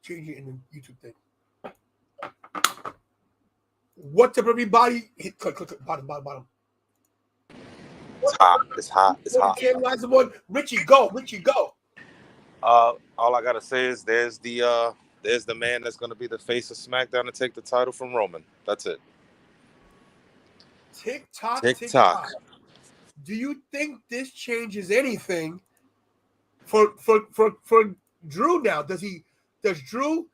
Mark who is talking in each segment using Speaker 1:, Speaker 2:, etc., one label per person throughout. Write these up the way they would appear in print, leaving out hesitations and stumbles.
Speaker 1: change it in the YouTube thing. What's up, everybody? Hit click, bottom.
Speaker 2: It's hot. It's hot. It's hot.
Speaker 1: Richie, go.
Speaker 2: All I gotta say is there's the man that's gonna be the face of SmackDown and take the title from Roman. That's it.
Speaker 1: TikTok. Do you think this changes anything for Drew now? Does Drew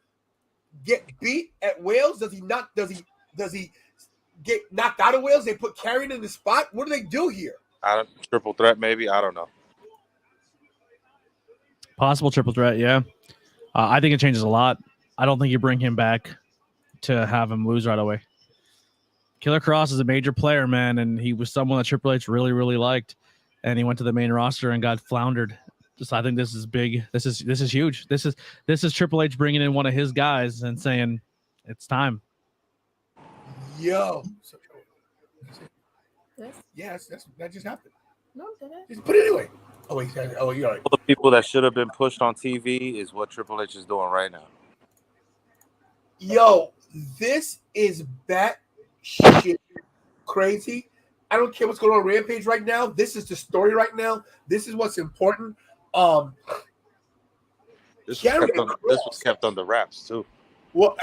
Speaker 1: get beat at Wales? Does he not? Does he get knocked out of Wales? They put Karrion in the spot. What do they do here?
Speaker 2: Triple threat, maybe. I don't know.
Speaker 3: Possible triple threat, yeah. I think it changes a lot. I don't think you bring him back to have him lose right away. Killer Kross is a major player, man, and he was someone that Triple H really, really liked. And he went to the main roster and got floundered. So I think this is big. This is huge. This is Triple H bringing in one of his guys and saying, it's time.
Speaker 1: Yo. Yes, that just happened. No, just put it anyway. Oh, wait. Oh, you're right.
Speaker 2: All the people that should have been pushed on TV is what Triple H is doing right now.
Speaker 1: Yo, this is shit crazy. I don't care what's going on Rampage right now. This is the story right now. This is what's important.
Speaker 2: This was kept under wraps too.
Speaker 1: Well,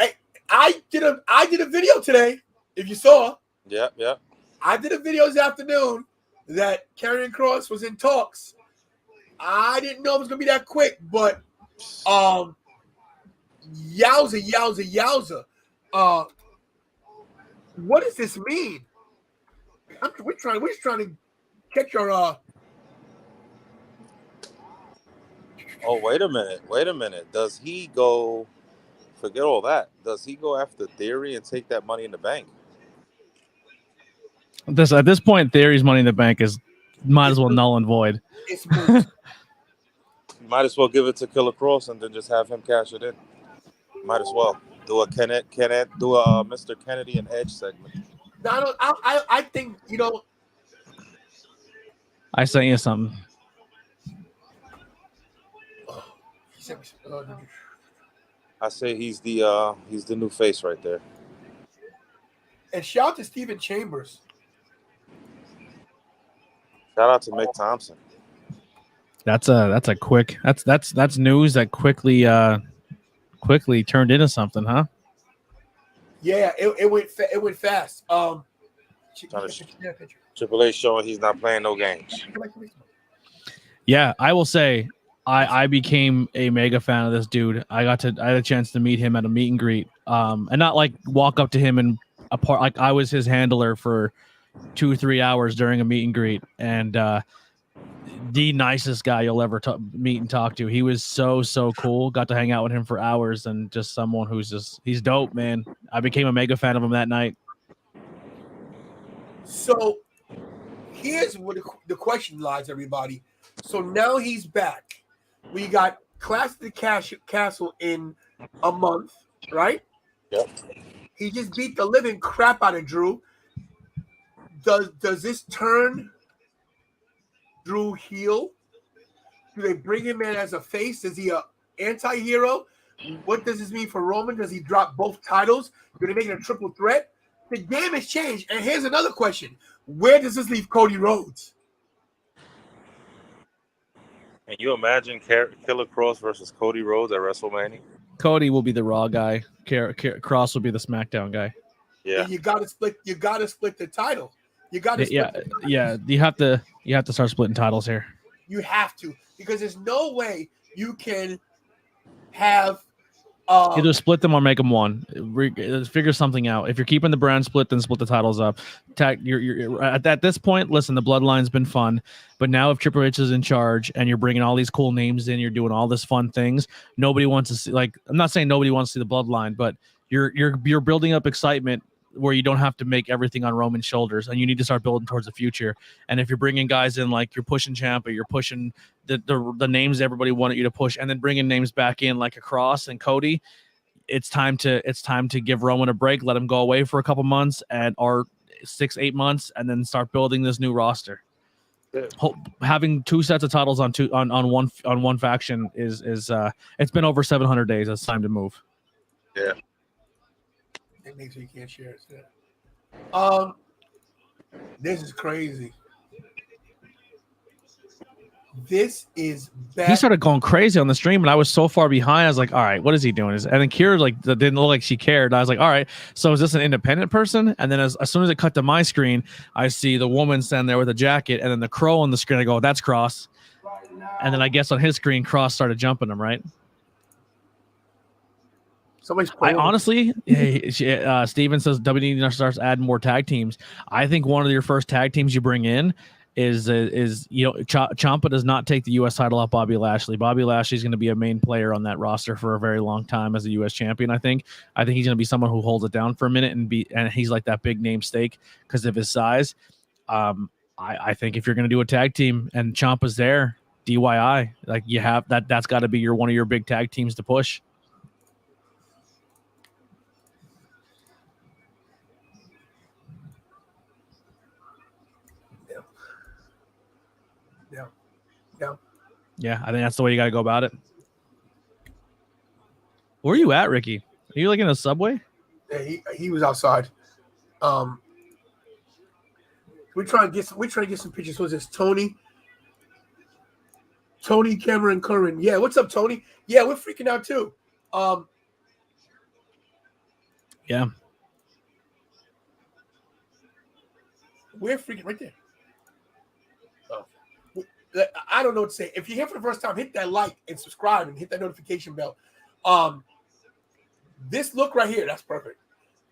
Speaker 1: I did a video today. If you saw.
Speaker 2: Yeah.
Speaker 1: I did a video this afternoon that Karrion Kross was in talks. I didn't know it was gonna be that quick, but yowza. What does this mean? We're just trying to catch your
Speaker 2: Oh, wait a minute. Does he go? Forget all that. Does he go after Theory and take that Money in the Bank?
Speaker 3: At this point, Theory's Money in the Bank might as well null and void.
Speaker 2: You might as well give it to Killer Kross and then just have him cash it in. Might as well do a Mr. Kennedy and Edge segment.
Speaker 1: No, I think
Speaker 3: I sent you something.
Speaker 2: I say he's the new face right there.
Speaker 1: And shout out to Steven Chambers.
Speaker 2: Shout out to Mick Thompson.
Speaker 3: That's news that quickly turned into something, huh?
Speaker 1: Yeah, it went fast.
Speaker 2: Triple H showing he's not playing no games.
Speaker 3: Yeah, I will say I became a mega fan of this dude. I had a chance to meet him at a meet and greet, and not like walk up to him and apart. Like I was his handler for 2-3 hours during a meet and greet, and the nicest guy you'll ever meet and talk to. He was so cool. Got to hang out with him for hours, and just someone he's dope, man. I became a mega fan of him that night.
Speaker 1: So here's where the question lies, everybody. So now he's back. We got Clash of the Castle in a month, right?
Speaker 2: Yep.
Speaker 1: He just beat the living crap out of Drew. Does this turn Drew heel? Do they bring him in as a face? Is he a anti-hero? What does this mean for Roman? Does he drop both titles? Do they make it a triple threat? The game has changed. And here's another question. Where does this leave Cody Rhodes?
Speaker 2: Can you imagine Killer Kross versus Cody Rhodes at WrestleMania?
Speaker 3: Cody will be the Raw guy. Kross will be the SmackDown guy.
Speaker 2: Yeah.
Speaker 1: And you gotta split the title. You gotta split
Speaker 3: You have to start splitting titles here.
Speaker 1: You have to, because there's no way you can have
Speaker 3: either split them or make them one. Figure something out. If you're keeping the brand split, then split the titles up. You're at this point. Listen, the Bloodline's been fun, but now if Triple H is in charge and you're bringing all these cool names in, you're doing all this fun things. Nobody wants to see. Like, I'm not saying nobody wants to see the Bloodline, but you're building up excitement where you don't have to make everything on Roman's shoulders, and you need to start building towards the future. And if you're bringing guys in, like you're pushing Ciampa, you're pushing the names everybody wanted you to push, and then bringing names back in like a Kross and Cody, it's time to give Roman a break, let him go away for a couple months or 6-8 months, and then start building this new roster. Having 2 sets of titles on one faction is it's been over 700 days. It's time to move.
Speaker 2: Yeah.
Speaker 1: It makes you can't share it. This is crazy. This is bad.
Speaker 3: He started going crazy on the stream, and I was so far behind. I was like, "All right, what is he doing?" And then Kira didn't look like she cared. I was like, "All right, so is this an independent person?" And then as soon as it cut to my screen, I see the woman standing there with a jacket, and then the crow on the screen. I go, "That's Kross." And then I guess on his screen, Kross started jumping him. Right?
Speaker 1: Somebody's
Speaker 3: I honestly, Steven says WWE starts adding more tag teams. I think one of your first tag teams you bring in is Ciampa does not take the U.S. title off Bobby Lashley. Bobby Lashley is going to be a main player on that roster for a very long time as a U.S. champion. I think he's going to be someone who holds it down for a minute and he's like that big name stake because of his size. I think if you're going to do a tag team and Ciampa's there, DIY, like you have that's got to be one of your big tag teams to push. Yeah, I think that's the way you got to go about it. Where are you at, Ricky? Are you like in a subway?
Speaker 1: Yeah, he was outside. We're trying to get some pictures. What's this? Tony, Cameron, Curran. Yeah, what's up, Tony? Yeah, we're freaking out too.
Speaker 3: Yeah,
Speaker 1: we're freaking right there. I don't know what to say. If you're here for the first time, hit that like and subscribe and hit that notification bell. This look right here, that's perfect.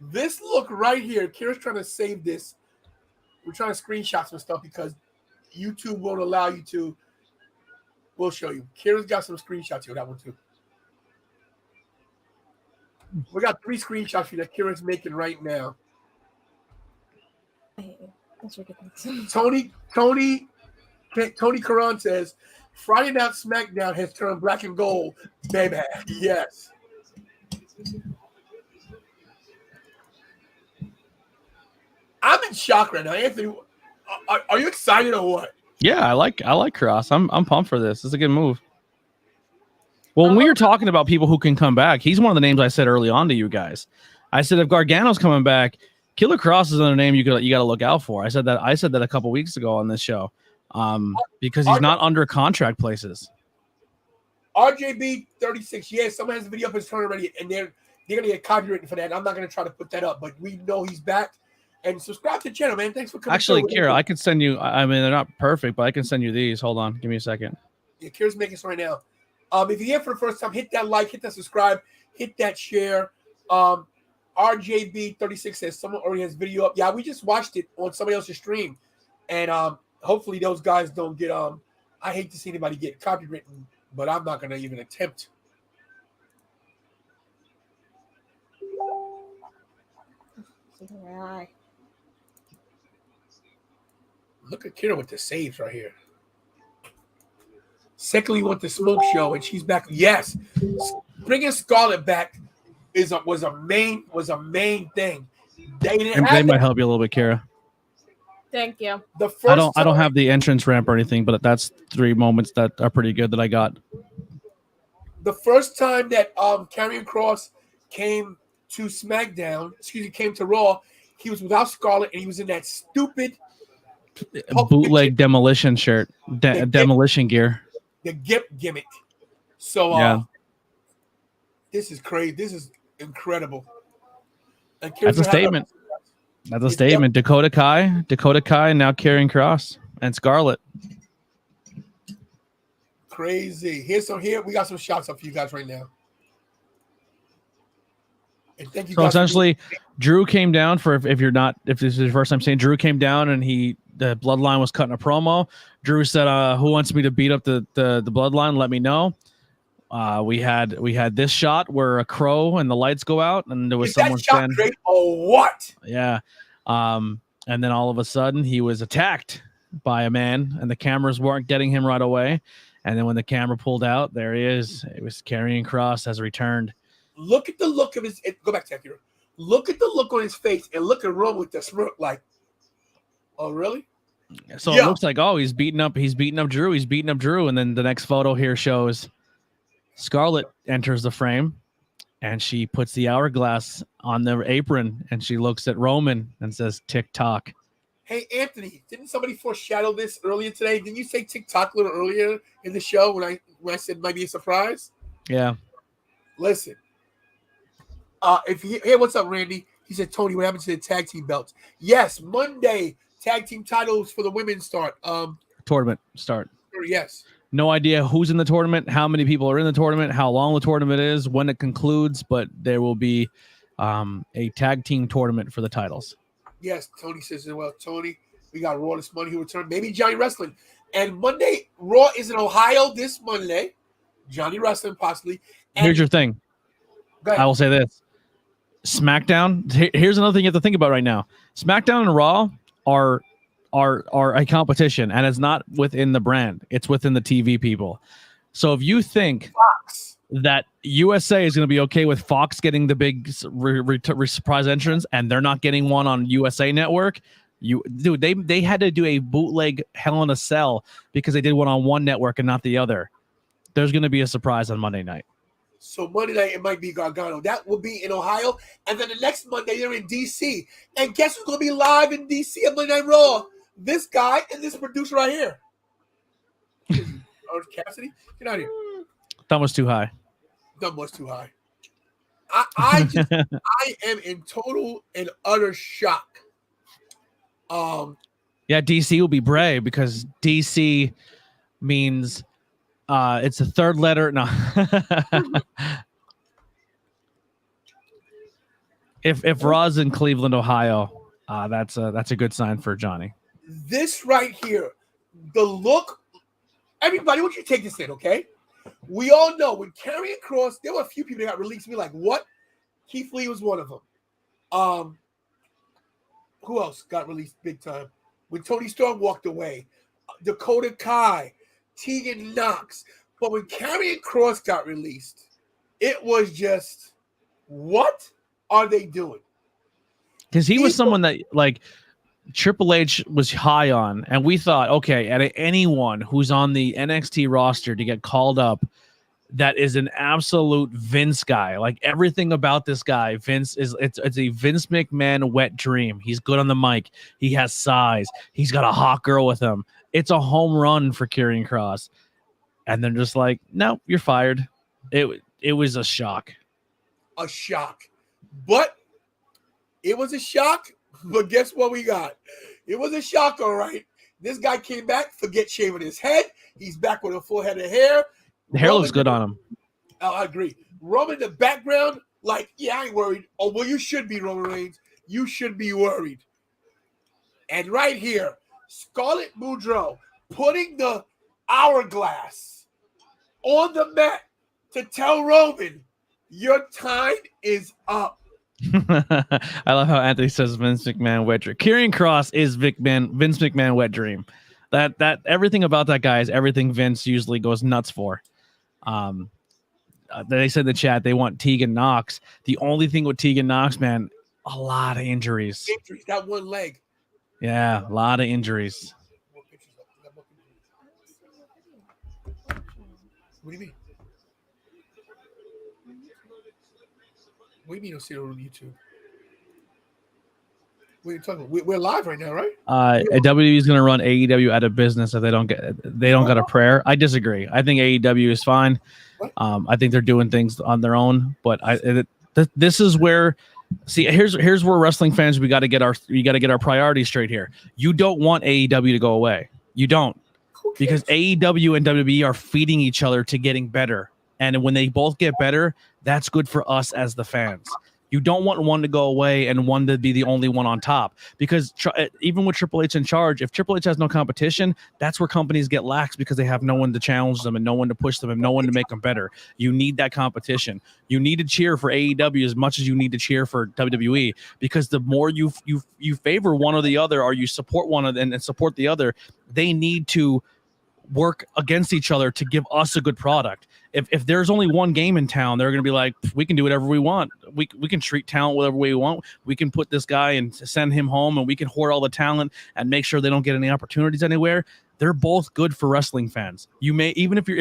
Speaker 1: This look right here, Kira's trying to save this. We're trying to screenshot some stuff because YouTube won't allow you to. We'll show you. Kira's got some screenshots here. That one too. We got 3 screenshots here that Kira's making right now.
Speaker 4: That's ridiculous.
Speaker 1: Tony Karrion says, Friday Night SmackDown has turned black and gold, baby. Yes. I'm in shock right now. Anthony, are you excited or what?
Speaker 3: Yeah, I like Kross. I'm pumped for this. It's a good move. Well, when we were talking about people who can come back, he's one of the names I said early on to you guys. I said if Gargano's coming back, Killer Kross is another name you got to look out for. I said that a couple weeks ago on this show. Because he's not under contract places.
Speaker 1: RJB 36. Yeah, someone has a video up his turn already, and they're gonna get copywritten for that. I'm not gonna try to put that up, but we know he's back. And subscribe to the channel, man. Thanks for coming.
Speaker 3: Actually, Kira, I could send you. I mean, they're not perfect, but I can send you these. Hold on, give me a second.
Speaker 1: Yeah, Kira's making this right now. If you're here for the first time, hit that like, hit that subscribe, hit that share. RJB 36 says someone already has video up. Yeah, we just watched it on somebody else's stream, and hopefully those guys don't get I hate to see anybody get copywritten, but I'm not gonna even attempt. Look at Kira with the saves right here. Secondly, want the smoke show, and she's back. Yes, bringing Scarlett back was a main thing.
Speaker 3: They might help you a little bit, Kira.
Speaker 4: Thank you.
Speaker 1: The first
Speaker 3: I don't have the entrance ramp or anything, but that's 3 moments that are pretty good that I got.
Speaker 1: The first time that Karrion Kross came to SmackDown, came to Raw, he was without Scarlett, and he was in that stupid
Speaker 3: bootleg demolition shirt, demolition gear.
Speaker 1: The gimmick. So
Speaker 3: yeah.
Speaker 1: This is crazy. This is incredible.
Speaker 3: That's a statement. That's a statement. Dakota Kai, now Karrion Kross and Scarlett.
Speaker 1: Crazy. Here we got some shots up for you guys right now. And thank you.
Speaker 3: So essentially, Drew came down for if this is your first time seeing Drew came down and the Bloodline was cutting a promo. Drew said, "Who wants me to beat up the Bloodline? Let me know." We had this shot where a crow and the lights go out and there was someone standing.
Speaker 1: Great or what?
Speaker 3: Yeah. And then all of a sudden he was attacked by a man and the cameras weren't getting him right away. And then when the camera pulled out, there he is. It was Karrion Kross has returned.
Speaker 1: Look at the look of his. Go back to that here. Look at the look on his face and look at Ron with the smirk like, oh really?
Speaker 3: So it looks like, he's beating up Drew, and then the next photo here shows Scarlett enters the frame, and she puts the hourglass on the apron, and she looks at Roman and says, "Tick-tock."
Speaker 1: Hey, Anthony, didn't somebody foreshadow this earlier today? Didn't you say TikTok a little earlier in the show when I said it might be a surprise?
Speaker 3: Yeah.
Speaker 1: Listen, hey, what's up, Randy? He said, Tony, what happened to the tag team belts? Yes, Monday, tag team titles for the women start.
Speaker 3: Tournament start.
Speaker 1: Yes.
Speaker 3: No idea who's in the tournament, how many people are in the tournament, how long the tournament is, when it concludes, but there will be a tag team tournament for the titles.
Speaker 1: Yes, Tony says, well, Tony, we got Raw this Monday. He'll return. Maybe Johnny Wrestling. And Monday, Raw is in Ohio this Monday. Johnny Wrestling, possibly. And
Speaker 3: here's your thing. I will say this. SmackDown, here's another thing you have to think about right now. SmackDown and Raw are a competition, and it's not within the brand. It's within the TV people. So if you think
Speaker 1: Fox.
Speaker 3: That USA is going to be okay with Fox getting the big surprise entrance and they're not getting one on USA Network, they had to do a bootleg Hell in a Cell because they did one on one network and not the other. There's going to be a surprise on Monday night.
Speaker 1: So Monday night, it might be Gargano. That will be in Ohio. And then the next Monday, they're in D.C. And guess who's going to be live in D.C. on Monday Night Raw? This guy and this producer right here. Orange Cassidy? Get out of here.
Speaker 3: Thumb was too high.
Speaker 1: Thumb was too high. I am in total and utter shock.
Speaker 3: Yeah, DC will be Bray because DC means it's a third letter. No. If Raw's in Cleveland, Ohio, that's a good sign for Johnny.
Speaker 1: This right here, the look. Everybody, I want you to take this in, okay? We all know when Karrion Kross, there were a few people that got released. Be like, what? Keith Lee was one of them. Who else got released big time? When Tony Storm walked away, Dakota Kai, Tegan Knox. But when Karrion Kross got released, it was just, what are they doing?
Speaker 3: Because he was someone that like Triple H was high on, and we thought, okay, at anyone who's on the NXT roster to get called up, that is an absolute Vince guy. Like everything about this guy, Vince it's a Vince McMahon wet dream. He's good on the mic. He has size. He's got a hot girl with him. It's a home run for Karrion Kross. And they're just like, no, you're fired. It was a shock.
Speaker 1: A shock. But it was a shock. But guess what we got? It was a shock, all right. This guy came back, forget shaving his head. He's back with a full head of hair.
Speaker 3: The hair looks good on him.
Speaker 1: Oh, I agree. Roman in the background, like, yeah, I ain't worried. Oh, well, you should be, Roman Reigns. You should be worried. And right here, Scarlett Boudreaux putting the hourglass on the mat to tell Roman, your time is up.
Speaker 3: I love how Anthony says Vince McMahon wet dream. Karrion Kross is Vince McMahon wet dream. That everything about that guy is everything Vince usually goes nuts for. They said in the chat they want Tegan Knox. The only thing with Tegan Knox, man, a lot of injuries.
Speaker 1: Got one leg.
Speaker 3: Yeah, a lot of injuries.
Speaker 1: What do you mean? What do you mean you'll see it on YouTube? What are you talking about? We're live right now, right?
Speaker 3: WWE is going to run AEW out of business if they don't get a prayer. I disagree. I think AEW is fine. I think they're doing things on their own, but this is where here's where wrestling fans we got to get our priorities straight here. You don't want AEW to go away. You don't. Because AEW and WWE are feeding each other to getting better. And when they both get better, that's good for us as the fans. You don't want one to go away and one to be the only one on top. Because even with Triple H in charge, if Triple H has no competition, that's where companies get lax because they have no one to challenge them and no one to push them and no one to make them better. You need that competition. You need to cheer for AEW as much as you need to cheer for WWE, because the more you favor one or the other, or you support one and support the other, they need to work against each other to give us a good product. If there's only one game in town, they're going to be like, we can do whatever we want. we can treat talent whatever way we want. We can put this guy and send him home, and we can hoard all the talent and make sure they don't get any opportunities anywhere. They're both good for wrestling fans. You may, even if you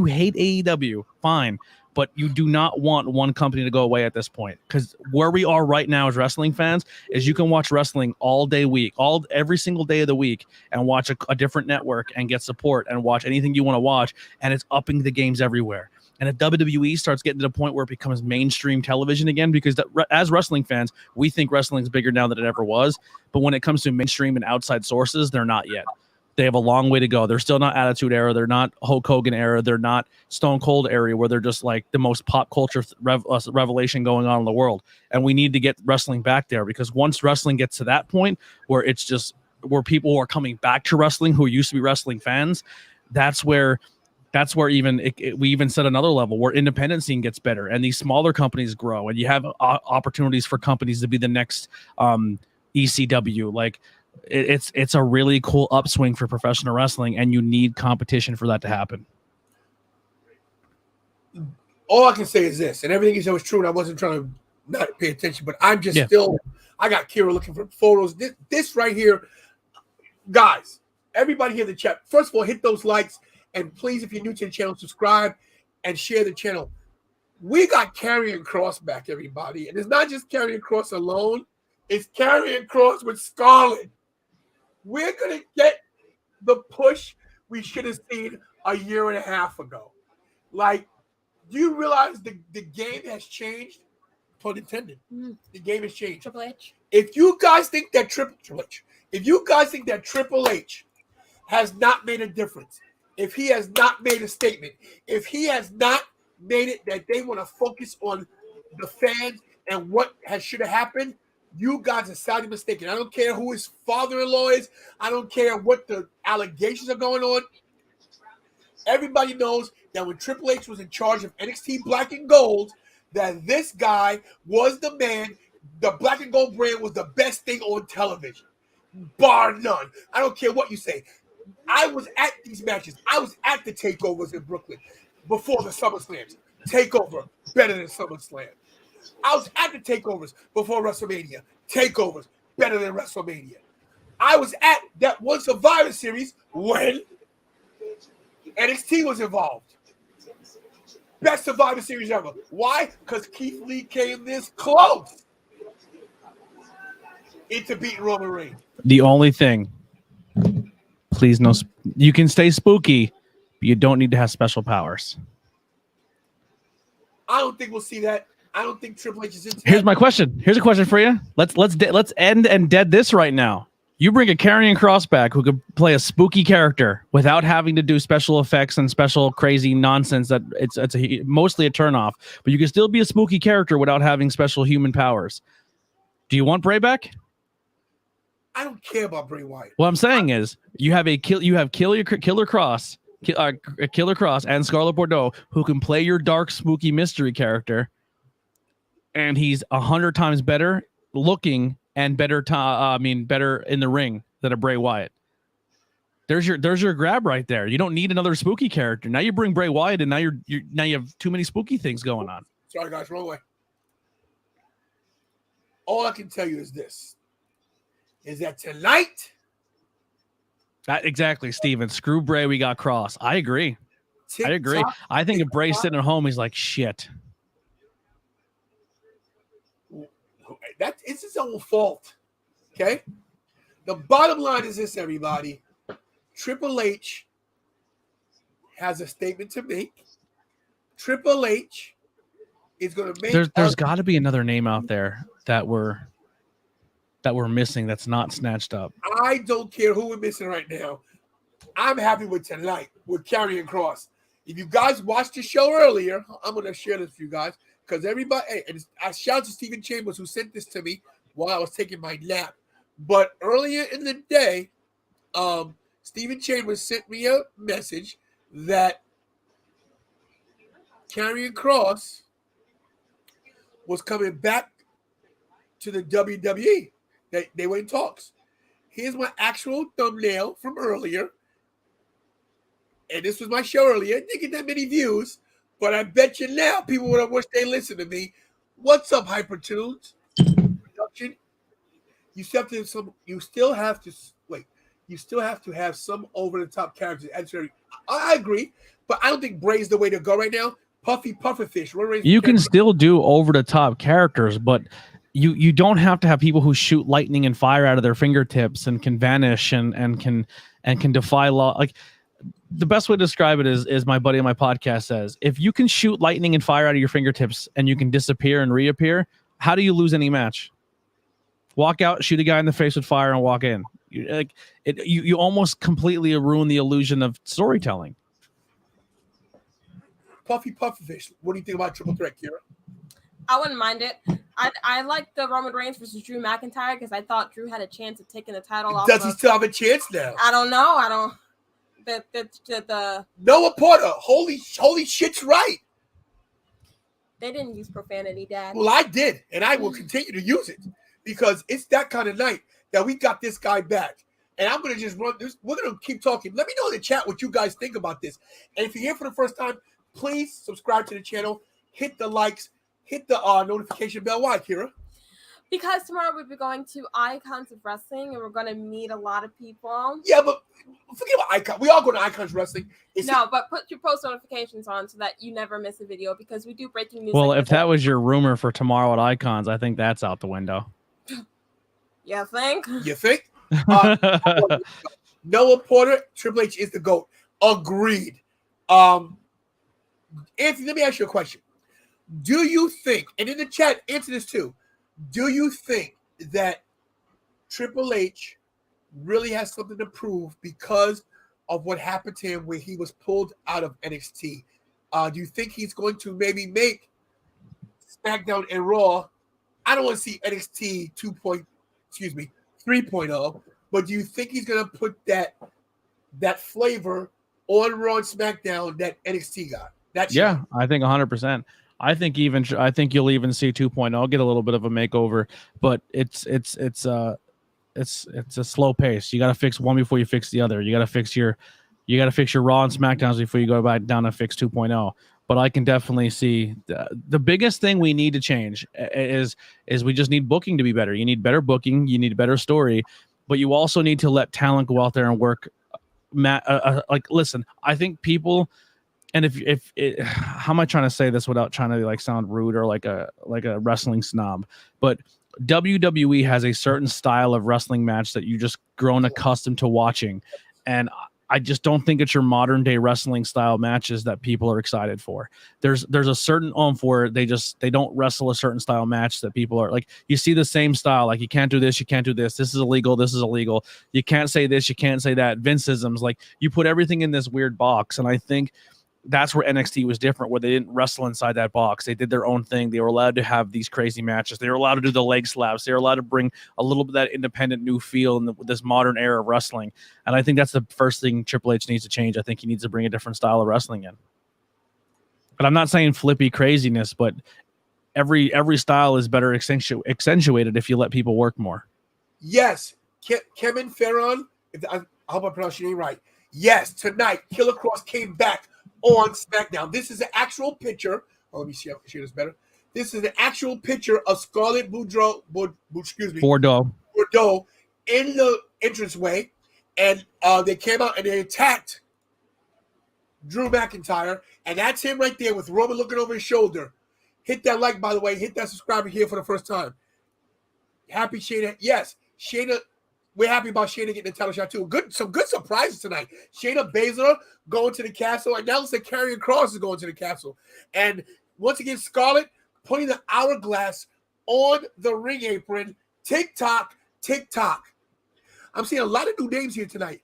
Speaker 3: hate AEW, fine, but you do not want one company to go away at this point, because where we are right now as wrestling fans is you can watch wrestling all day week, every single day of the week, and watch a different network and get support and watch anything you want to watch, and it's upping the games everywhere. And if WWE starts getting to the point where it becomes mainstream television again, because as wrestling fans, we think wrestling is bigger now than it ever was, but when it comes to mainstream and outside sources, they're not yet. They have a long way to go. They're still not Attitude Era. They're not Hulk Hogan era. They're not Stone Cold era, where they're just like the most pop culture revelation going on in the world. And we need to get wrestling back there, because once wrestling gets to that point where it's just where people are coming back to wrestling who used to be wrestling fans, that's where even we even set another level where independent scene gets better and these smaller companies grow, and you have opportunities for companies to be the next ECW. Like, it's a really cool upswing for professional wrestling, and you need competition for that to happen.
Speaker 1: All I can say is this, and everything you said was true, and I wasn't trying to not pay attention, but I'm just still, I got Kira looking for photos. This right here, guys, everybody here in the chat, first of all, hit those likes, and please, if you're new to the channel, subscribe and share the channel. We got Karrion Kross back, everybody, and it's not just Karrion Kross alone, it's Karrion Kross with Scarlett. We're going to get the push we should have seen a year and a half ago. Like, do you realize the game has changed? Pun intended. The game has changed.
Speaker 4: Triple H.
Speaker 1: If you guys think that Triple H has not made a difference, if he has not made a statement, if he has not made it that they want to focus on the fans and what should have happened, you guys are sadly mistaken. I don't care who his father-in-law is. I don't care what the allegations are going on. Everybody knows that when Triple H was in charge of NXT Black and Gold, that this guy was the man. The Black and Gold brand was the best thing on television, bar none. I don't care what you say. I was at these matches. I was at the takeovers in Brooklyn before the SummerSlams. Takeover, better than SummerSlam. I was at the takeovers before WrestleMania. Takeovers, better than WrestleMania. I was at that one Survivor Series when NXT was involved. Best Survivor Series ever. Why? Because Keith Lee came this close into beating Roman Reigns.
Speaker 3: The only thing, please, no, you can stay spooky, but you don't need to have special powers.
Speaker 1: I don't think we'll see that. I don't think Triple H is into
Speaker 3: Here's
Speaker 1: that.
Speaker 3: my question. Here's a question for you. Let's end and dead this right now. You bring a Karrion Kross back who could play a spooky character without having to do special effects and special crazy nonsense that it's mostly a turnoff, but you can still be a spooky character without having special human powers. Do you want Bray back?
Speaker 1: I don't care about Bray Wyatt.
Speaker 3: What I'm saying is you have Killer Kross and Scarlett Bordeaux who can play your dark, spooky mystery character, and he's 100 times better looking and better in the ring than a Bray Wyatt. There's your grab right there. You don't need another spooky character. Now you bring Bray Wyatt, and now you have too many spooky things going on.
Speaker 1: Sorry, guys, wrong way. All I can tell you is this: is that tonight.
Speaker 3: Exactly, Steven. Screw Bray. We got Kross. I agree. I think if Bray's sitting at home, he's like, shit.
Speaker 1: It's his own fault. Okay? The bottom line is this, everybody. Triple H has a statement to make. Triple H is going to make.
Speaker 3: There's got to be another name out there that we're missing that's not snatched up.
Speaker 1: I don't care who we're missing right now. I'm happy with tonight with Karrion Kross. If you guys watched the show earlier, I'm going to share this with you guys because everybody. Hey, and I shout out to Stephen Chambers who sent this to me while I was taking my nap. But earlier in the day, Stephen Chambers sent me a message that Karrion Kross was coming back to the WWE. They were in talks. Here's my actual thumbnail from earlier. And this was my show earlier. It didn't get that many views, but I bet you now people would have wished they listened to me What's up, Hypertunes? Production. You still have to wait. You still have to have some over-the-top characters. I agree, but I don't think Bray's the way to go right now. Puffy Pufferfish.
Speaker 3: You can still do over-the-top characters, but you don't have to have people who shoot lightning and fire out of their fingertips and can vanish and can defy law. Like, the best way to describe it is my buddy on my podcast says, if you can shoot lightning and fire out of your fingertips and you can disappear and reappear, how do you lose any match? Walk out, shoot a guy in the face with fire, and walk in. You almost completely ruin the illusion of storytelling.
Speaker 1: Puffy Pufferfish. What do you think about Triple Threat, Kira?
Speaker 4: I wouldn't mind it. I like the Roman Reigns versus Drew McIntyre because I thought Drew had a chance of taking the title off.
Speaker 1: Does he still have a chance now?
Speaker 4: I don't know. I don't. The
Speaker 1: Noah Porter. Holy shit's right.
Speaker 4: They didn't use profanity, Dad.
Speaker 1: Well, I did, and I will continue to use it because it's that kind of night that we got this guy back. And I'm going to just run this. We're going to keep talking. Let me know in the chat what you guys think about this. And if you're here for the first time, please subscribe to the channel, hit the likes, hit the notification bell. Why, Kira?
Speaker 4: Because tomorrow we'll be going to Icons of Wrestling, and we're going to meet a lot of people.
Speaker 1: Yeah, but forget about Icons. We all go to Icons Wrestling.
Speaker 4: But put your post notifications on so that you never miss a video because we do breaking news.
Speaker 3: Well, if that was your rumor for tomorrow at Icons, I think that's out the window.
Speaker 4: You think?
Speaker 1: You think? Noah Porter, Triple H is the GOAT. Agreed. Anthony, let me ask you a question. Do you think, and in the chat, answer this too, do you think that Triple H really has something to prove because of what happened to him where he was pulled out of NXT? Do you think he's going to maybe make SmackDown and Raw? I don't want to see NXT 3.0, but do you think he's going to put that flavor on Raw and SmackDown that NXT got?
Speaker 3: Yeah, I think 100%. I think you'll even see 2.0 get a little bit of a makeover, but it's a slow pace. You got to fix one before you fix the other. You got to fix your Raw and SmackDowns before you go back down and fix 2.0. But I can definitely see the biggest thing we need to change is we just need booking to be better. You need better booking. You need a better story, but you also need to let talent go out there and work. Listen, I think people. And how am I trying to say this without trying to sound rude or like a wrestling snob? But WWE has a certain style of wrestling match that you just grown accustomed to watching, and I just don't think it's your modern day wrestling style matches that people are excited for. There's a certain where they don't wrestle a certain style match that people are like. You see the same style, like you can't do this, you can't do this. This is illegal. This is illegal. You can't say this, you can't say that. Vinceisms, like you put everything in this weird box, and I think that's where NXT was different, where they didn't wrestle inside that box. They did their own thing. They were allowed to have these crazy matches. They were allowed to do the leg slaps. They were allowed to bring a little bit of that independent new feel in this modern era of wrestling. And I think that's the first thing Triple H needs to change. I think he needs to bring a different style of wrestling in. But I'm not saying flippy craziness, but every style is better accentuated if you let people work more.
Speaker 1: Yes. Kevin Ferron, I hope I pronounced your name right. Yes, tonight, Killer Kross came back on SmackDown. This is an actual picture. Oh, let me see. I can share this better. This is an actual picture of Scarlett Bordeaux in the entranceway, and they came out and they attacked Drew McIntyre, and that's him right there with Roman looking over his shoulder. Hit that like, by the way. Hit that subscriber here for the first time. Happy Shayna. Yes, Shayna. We're happy about Shayna getting the title shot too. Some good surprises tonight. Shayna Baszler going to the castle, and now looks like Karrion Kross is going to the castle. And once again, Scarlett putting the hourglass on the ring apron. Tick tock, tick tock. I'm seeing a lot of new names here tonight.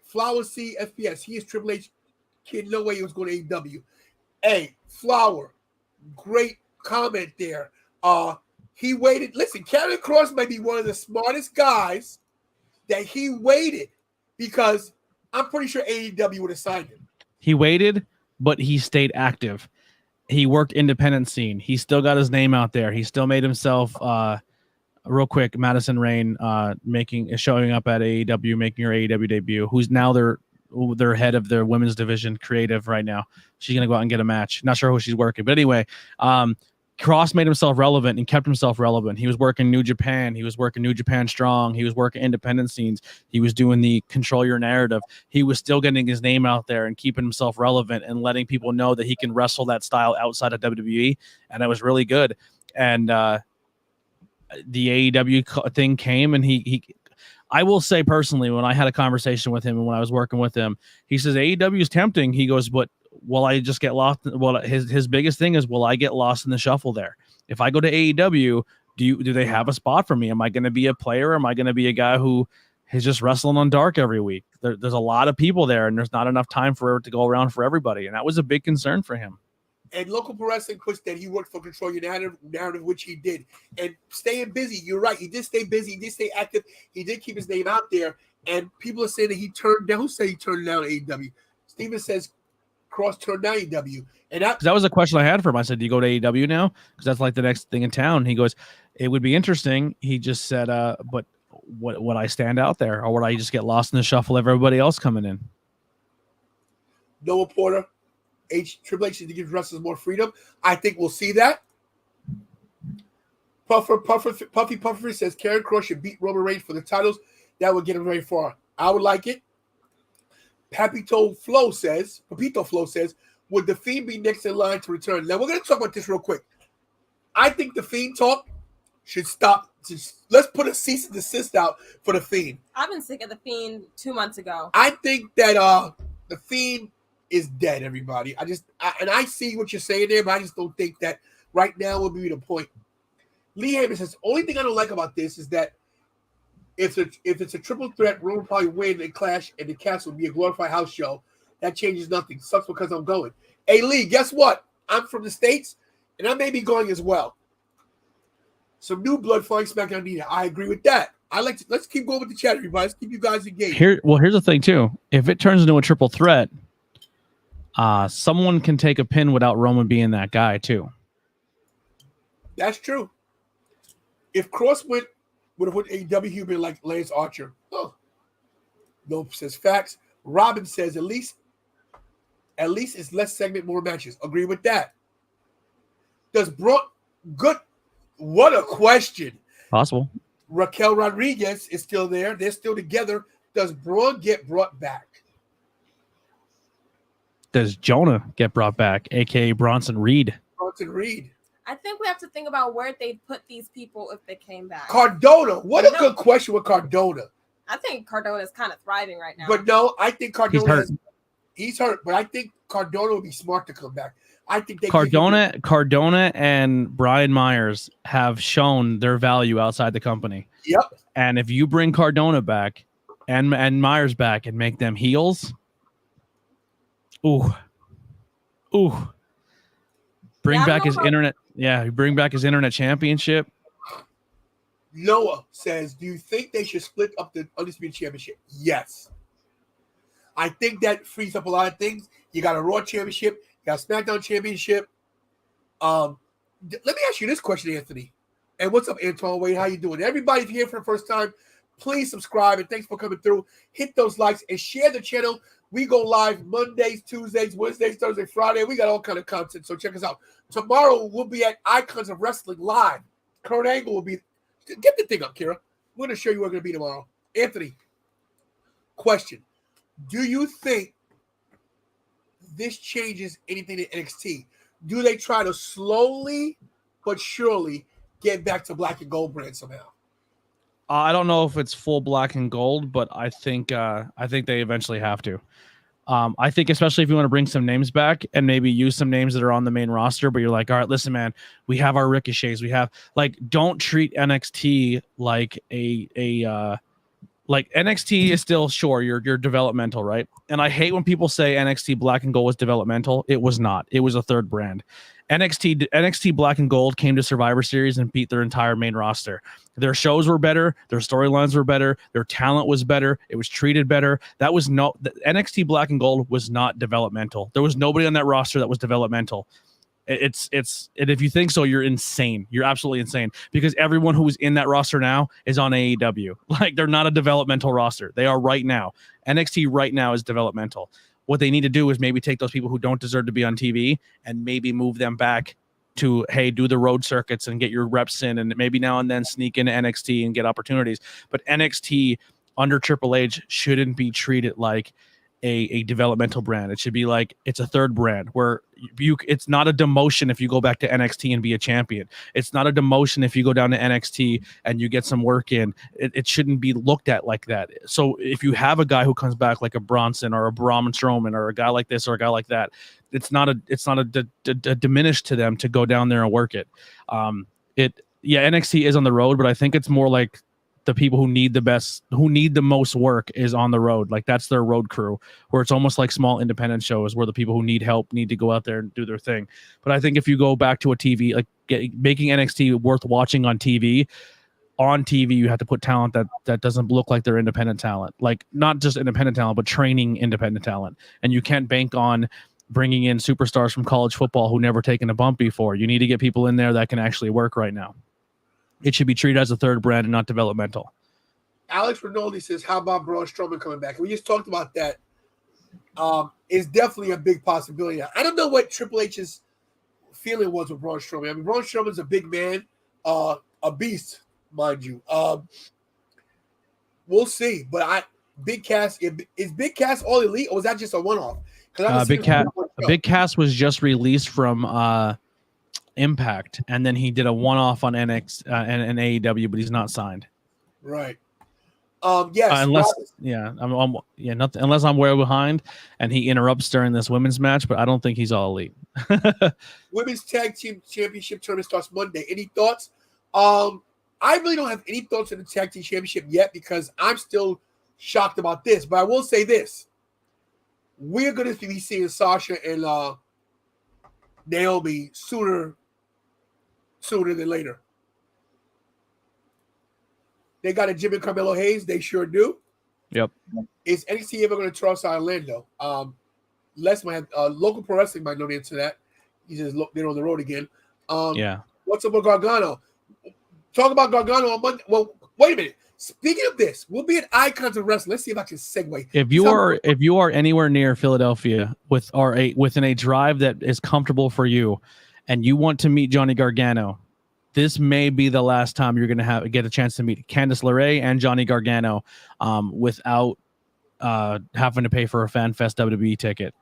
Speaker 1: Flower C FPS. He is Triple H kid. No way he was going to AEW. Hey, Flower, great comment there. He waited. Listen, Karrion Kross might be one of the smartest guys that he waited because I'm pretty sure AEW would have signed him.
Speaker 3: He waited, but he stayed active. He worked independent scene. He still got his name out there. He still made himself real quick. Madison Rain showing up at AEW, making her AEW debut. Who's now their their head of their women's division creative right now. She's going to go out and get a match. Not sure who she's working. But anyway, Kross made himself relevant and kept himself relevant. He was working New Japan. He was working New Japan Strong. He was working independent scenes. He was doing the control your narrative. He was still getting his name out there and keeping himself relevant and letting people know that he can wrestle that style outside of WWE. And it was really good. And the AEW thing came, and he I will say personally, when I had a conversation with him and when I was working with him, he says AEW is tempting. He goes, but will I just get lost? Well, his biggest thing is, will I get lost in the shuffle there? If I go to AEW, do they have a spot for me? Am I going to be a player? Am I going to be a guy who is just wrestling on dark every week? There's a lot of people there, and there's not enough time for it to go around for everybody. And that was a big concern for him.
Speaker 1: And local pro wrestling puts that he worked for Control Your Narrative, which he did. And staying busy, you're right. He did stay busy. He did stay active. He did keep his name out there. And people are saying that he turned down. Who said he turned down AEW? Steven says Kross turned down AEW. And that
Speaker 3: was a question I had for him. I said, do you go to AEW now? Because that's like the next thing in town. He goes, it would be interesting. He just said, but would I stand out there? Or would I just get lost in the shuffle of everybody else coming in?
Speaker 1: Noah Porter. Triple H to give wrestlers more freedom. I think we'll see that. Puffy says Karrion Kross should beat Roman Reigns for the titles. That would get him very far. I would like it. Papito Flo says, would the Fiend be next in line to return? Now, we're going to talk about this real quick. I think the Fiend talk should stop. Let's put a cease and desist out for the Fiend.
Speaker 4: I've been sick of the Fiend 2 months ago.
Speaker 1: I think that the Fiend is dead, everybody. I see what you're saying there, but I just don't think that right now will be the point. Lee Heyman says, only thing I don't like about this is that if it's a triple threat, Roman will probably win and clash, and the Castle will be a glorified house show. That changes nothing. Sucks because I'm going. Hey, Lee, guess what? I'm from the States, and I may be going as well. Some new blood flying SmackDown needed. I agree with that. Let's keep going with the chat, everybody. Let's keep you guys engaged.
Speaker 3: Here's the thing, too. If it turns into a triple threat, someone can take a pin without Roman being that guy too.
Speaker 1: That's true. If Kross would have went AEW, he'd been like Lance Archer. Oh, Nope says facts. Robin says at least it's less segment, more matches. Agree with that. Does Braun good? What a question.
Speaker 3: Possible.
Speaker 1: Raquel Rodriguez is still there. They're still together. Does Braun get brought back?
Speaker 3: Does Jonah get brought back, a.k.a. Bronson Reed?
Speaker 4: I think we have to think about where they'd put these people if they came back.
Speaker 1: Cardona. What a good question with Cardona.
Speaker 4: I think Cardona is kind of thriving right now.
Speaker 1: But no, I think Cardona he's hurt, but I think Cardona would be smart to come back. I think Cardona and Brian Myers have shown their value outside the company.
Speaker 3: Yep. And if you bring Cardona back and Myers back and make them heels, bring back his internet. Yeah, bring back his internet championship.
Speaker 1: Noah says, do you think they should split up the Undisputed Championship? Yes. I think that frees up a lot of things. You got a Raw Championship. You got a SmackDown Championship. Let me ask you this question, Anthony. And what's up, Antoine Wade? How you doing? Everybody, if you're here for the first time, please subscribe. And thanks for coming through. Hit those likes and share the channel. We go live Mondays, Tuesdays, Wednesdays, Thursday, Friday. We got all kind of content, so check us out. Tomorrow, we'll be at Icons of Wrestling live. Kurt Angle will be... Get the thing up, Kira. We're going to show you where we're going to be tomorrow. Anthony, question. Do you think this changes anything in NXT? Do they try to slowly but surely get back to black and gold brand somehow?
Speaker 3: I don't know if it's full black and gold, but I think they eventually have to. I think especially if you want to bring some names back and maybe use some names that are on the main roster, but you're like, all right, listen, man, we have our Ricochets. We have don't treat NXT like like NXT is still you're developmental, right? And I hate when people say NXT Black and Gold was developmental. It was not. It was a third brand. NXT Black and Gold came to Survivor Series and beat their entire main roster. Their shows were better. Their storylines were better. Their talent was better. It was treated better. NXT Black and Gold was not developmental. There was nobody on that roster that was developmental. And if you think so, you're insane. You're absolutely insane, because everyone who's in that roster now is on AEW. Like, they're not a developmental roster. They are right now. NXT right now is developmental. What they need to do is maybe take those people who don't deserve to be on TV and maybe move them back to, hey, do the road circuits and get your reps in, and maybe now and then sneak into NXT and get opportunities. But NXT under Triple H shouldn't be treated like a developmental brand. It should be like it's a third brand where it's not a demotion if you go back to NXT and be a champion. It's not a demotion if you go down to NXT and you get some work in. It shouldn't be looked at like that. So if you have a guy who comes back like a Bronson or a Braun Strowman or a guy like this or a guy like that, it's not a diminish to them to go down there and work it. NXT is on the road, but I think it's more like the people who need the most work is on the road. Like, that's their road crew, where it's almost like small independent shows where the people who need help need to go out there and do their thing. But I think if you go back to a TV, like making NXT worth watching on TV, you have to put talent that doesn't look like they're independent talent, like not just independent talent, but training independent talent. And you can't bank on bringing in superstars from college football who never taken a bump before. You need to get people in there that can actually work right now. It should be treated as a third brand and not developmental.
Speaker 1: Alex Rinaldi says, how about Braun Strowman coming back? And we just talked about that. It's definitely a big possibility. I don't know what Triple H's feeling was with Braun Strowman. I mean, Braun Strowman's a big man, a beast, mind you. We'll see. But Big Cass, is Big Cass all elite, or was that just a one-off?
Speaker 3: Big Cass was just released from Impact, and then he did a one-off on NXT and AEW, but he's not signed.
Speaker 1: Right. Yes.
Speaker 3: Unless I'm way behind and he interrupts during this women's match, but I don't think he's all elite.
Speaker 1: Women's Tag Team Championship tournament starts Monday. Any thoughts? I really don't have any thoughts on the Tag Team Championship yet, because I'm still shocked about this. But I will say this: we're going to be seeing Sasha and Naomi sooner than later. They got a Jim and Carmelo Hayes. They sure do.
Speaker 3: Yep.
Speaker 1: Is NXT ever going to toss out Orlando? Les might have, local pro wrestling might know the answer to that. He says, look, they're on the road again. What's up with Gargano? Talk about Gargano on Monday. Well, wait a minute. Speaking of this, we'll be at Icons of Wrestling. Let's see if I can segue.
Speaker 3: If you are anywhere near Philadelphia within a drive that is comfortable for you, and you want to meet Johnny Gargano, this may be the last time you're going to get a chance to meet Candice LeRae and Johnny Gargano without having to pay for a FanFest WWE ticket.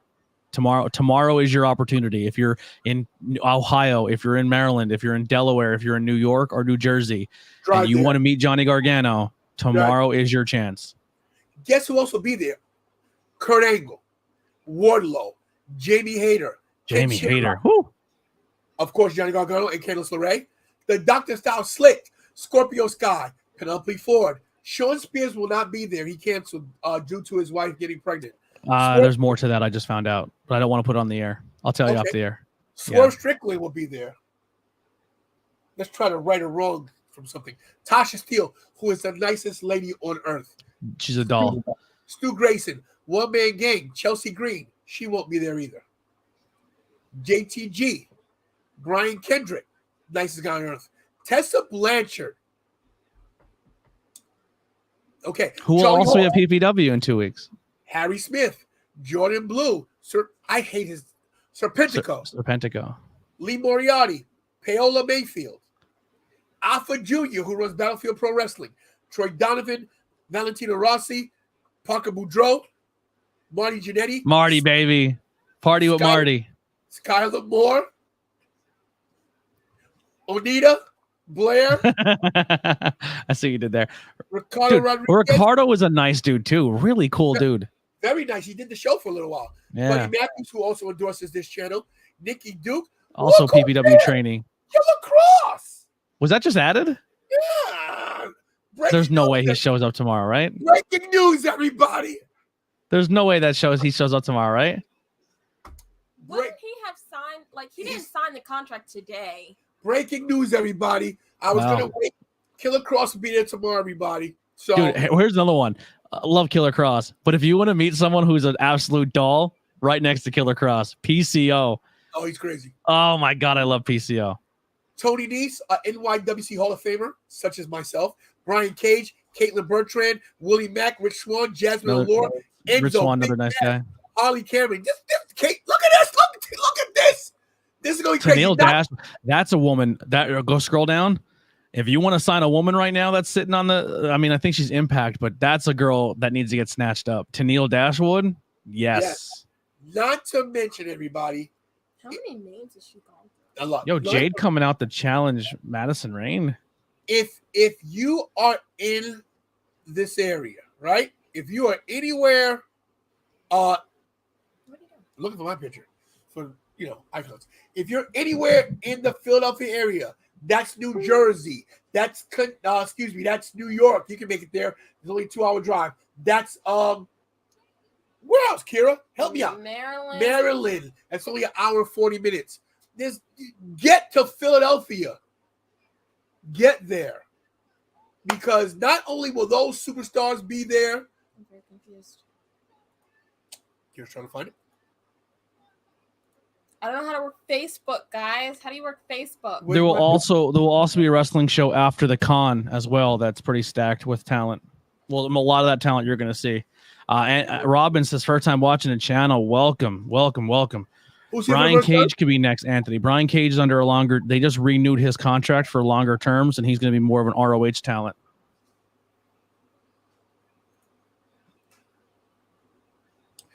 Speaker 3: Tomorrow is your opportunity. If you're in Ohio, if you're in Maryland, if you're in Delaware, if you're in New York or New Jersey, and you want to meet Johnny Gargano, tomorrow is your chance.
Speaker 1: Guess who else will be there? Kurt Angle, Wardlow, Jamie Hayter.
Speaker 3: Woo.
Speaker 1: Of course, Johnny Gargano and Candice LeRae. The Dr. Style Slick, Scorpio Sky, Penelope Ford. Sean Spears will not be there. He canceled due to his wife getting pregnant.
Speaker 3: There's more to that I just found out, but I don't want to put it on the air. I'll tell you off the air.
Speaker 1: Swerve Strickland will be there. Let's try to right or wrong from something. Tasha Steele, who is the nicest lady on earth.
Speaker 3: She's a doll.
Speaker 1: Stu Grayson, One Man Gang, Chelsea Green. She won't be there either. JTG, Brian Kendrick, nicest guy on earth. Tessa Blanchard. Okay.
Speaker 3: Who will also be at PPW in 2 weeks.
Speaker 1: Harry Smith, Jordan Blue, Serpentico.
Speaker 3: Serpentico.
Speaker 1: Lee Moriarty, Paola Mayfield, Alpha Jr., who runs Battlefield Pro Wrestling, Troy Donovan, Valentino Rossi, Parker Boudreaux, Marty Jannetty.
Speaker 3: Marty, baby. Party with Marty.
Speaker 1: Skylar Moore, Onita, Blair.
Speaker 3: I see what you did there.
Speaker 1: Ricardo Rodriguez.
Speaker 3: Ricardo was a nice dude, too. Really cool dude.
Speaker 1: Very nice. He did the show for a little while.
Speaker 3: Yeah.
Speaker 1: Buddy Matthews, who also endorses this channel. Nikki Duke.
Speaker 3: Also PPW training.
Speaker 1: Killer Cross.
Speaker 3: Was that just added?
Speaker 1: Yeah.
Speaker 3: There's no way he shows up tomorrow, right?
Speaker 1: Breaking news, everybody.
Speaker 3: There's no way that he shows up tomorrow, right?
Speaker 4: Wouldn't he have signed? Like, he didn't sign the contract today.
Speaker 1: Breaking news, everybody. I was going to wait. Killer Cross will be there tomorrow, everybody. So,
Speaker 3: dude, here's another one. I love Killer Cross. But if you want to meet someone who's an absolute doll, right next to Killer Cross, PCO.
Speaker 1: Oh, he's crazy.
Speaker 3: Oh my God, I love PCO.
Speaker 1: Tony Nese, NYWC Hall of Famer, such as myself. Brian Cage, Caitlin Bertrand, Willie Mack, Rich Swann, Jasmine Allure, Enzo,
Speaker 3: Rich Swann,
Speaker 1: Big
Speaker 3: another nice
Speaker 1: Cat,
Speaker 3: guy.
Speaker 1: Holly Cameron. Kate, look at this. Look at this. This is going to be crazy.
Speaker 3: Tennille Dash, that's a woman. Go scroll down. If you want to sign a woman right now that's sitting on the, I mean, I think she's Impact, but that's a girl that needs to get snatched up. Tennille Dashwood, yes.
Speaker 1: Not to mention, everybody.
Speaker 4: How many names is she called?
Speaker 1: A lot.
Speaker 3: Yo, Jade coming out to challenge Madison Rain.
Speaker 1: If you are in this area, right? If you are anywhere, looking for my picture for icons. If you're anywhere in the Philadelphia area, that's New Jersey. That's that's New York. You can make it there. It's only a 2-hour drive. That's where else, Kira? Help me out. Maryland. That's only an hour and 40 minutes. Get to Philadelphia. Get there. Because not only will those superstars be there.
Speaker 4: I'm very confused.
Speaker 1: Kira's trying to find it.
Speaker 4: I don't know how to work Facebook, guys. How do you work Facebook?
Speaker 3: There will also be a wrestling show after the con as well. That's pretty stacked with talent. Well, a lot of that talent you're going to see. And Robin says, first time watching the channel. Welcome. Brian Cage could be next, Anthony. Brian Cage is under a longer. They just renewed his contract for longer terms, and he's going to be more of an ROH talent.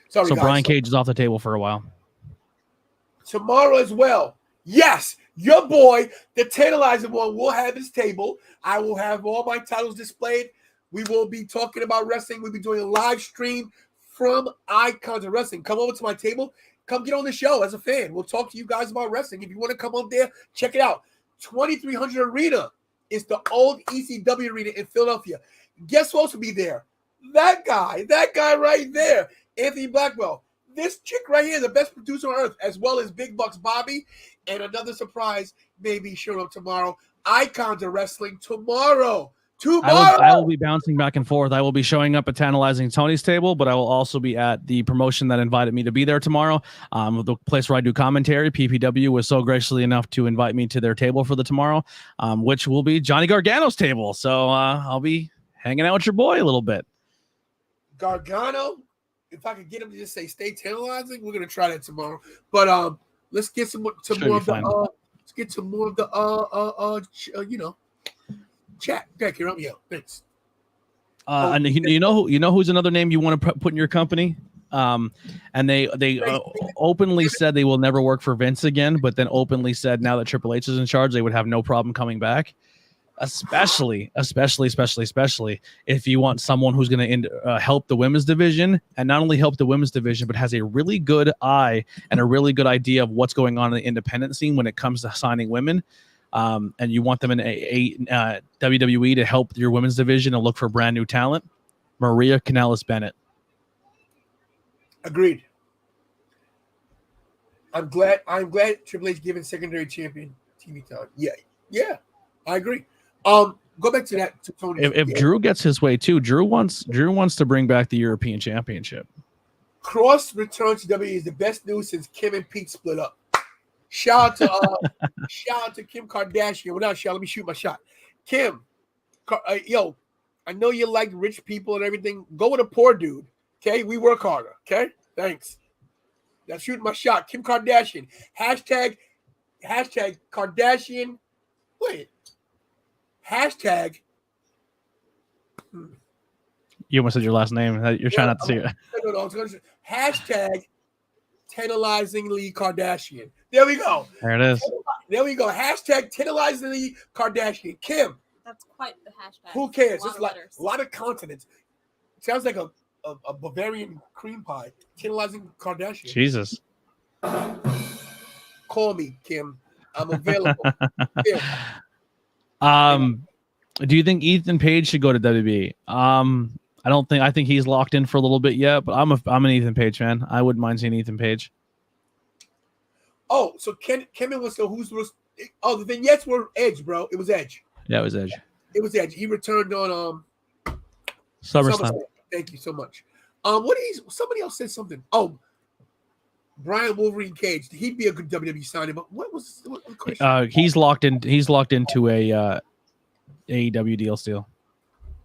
Speaker 1: Sorry,
Speaker 3: so
Speaker 1: guys.
Speaker 3: Brian Cage is off the table for a while.
Speaker 1: Tomorrow as well. Yes, your boy, the Tantalizing One, will have his table. I will have all my titles displayed. We will be talking about wrestling. We'll be doing a live stream from Icons of Wrestling. Come over to my table. Come get on the show as a fan. We'll talk to you guys about wrestling. If you want to come up there, check it out. 2300 Arena is the old ECW arena in Philadelphia. Guess who else will be there? That guy right there, Anthony Blackwell. This chick right here, the best producer on earth, as well as Big Bucks Bobby, and another surprise maybe showing up tomorrow. Icons of Wrestling tomorrow.
Speaker 3: I will be bouncing back and forth. I will be showing up at Tantalizing Tony's table, but I will also be at the promotion that invited me to be there tomorrow. The place where I do commentary, PPW, was so graciously enough to invite me to their table for the tomorrow, which will be Johnny Gargano's table. So I'll be hanging out with your boy a little bit.
Speaker 1: Gargano, if I could get him to just say stay tantalizing, we're gonna try that tomorrow. But let's get more of the chat. Okay, here, yeah, thanks.
Speaker 3: And you know who's another name you want to put in your company? And they openly said they will never work for Vince again, but then openly said now that Triple H is in charge, they would have no problem coming back. Especially if you want someone who's going to help the women's division, and not only help the women's division, but has a really good eye and a really good idea of what's going on in the independent scene when it comes to signing women. And you want them in WWE to help your women's division and look for brand new talent. Maria Kanellis-Bennett.
Speaker 1: Agreed. I'm glad Triple H given secondary champion TV time. Yeah, I agree. Go back to that to Tony.
Speaker 3: If Drew gets his way too, Drew wants to bring back the European Championship.
Speaker 1: Kross return to WWE is the best news since Kim and Pete split up. Shout out to Kim Kardashian. Without shout, let me shoot my shot. Kim, yo, I know you like rich people and everything. Go with a poor dude. Okay, we work harder. Okay, thanks. That's shooting my shot. Kim Kardashian. Hashtag Kardashian. Wait. Hashtag.
Speaker 3: You almost said your last name. You're trying not to say it.
Speaker 1: No. I was going to say hashtag tantalizingly Kardashian. There we go.
Speaker 3: There it is.
Speaker 1: There we go. Hashtag tantalizingly Kardashian. Kim.
Speaker 4: That's quite the hashtag.
Speaker 1: Who cares? Just
Speaker 4: a
Speaker 1: lot of consonants. Sounds like a Bavarian cream pie. Tantalizing Kardashian.
Speaker 3: Jesus.
Speaker 1: Call me, Kim. I'm available. Kim.
Speaker 3: Do you think Ethan Page should go to WWE? I think he's locked in for a little bit yet, but I'm an Ethan Page fan. I wouldn't mind seeing Ethan Page.
Speaker 1: Oh, so Kevin was the vignettes were Edge, bro. It was Edge.
Speaker 3: Yeah, it was Edge.
Speaker 1: It was Edge. He returned on
Speaker 3: SummerSlam.
Speaker 1: Thank you so much. Somebody else said something. Oh, Brian Wolverine Cage. He'd be a good WWE signing. But what the question?
Speaker 3: He's locked in. He's locked into a AEW deal still.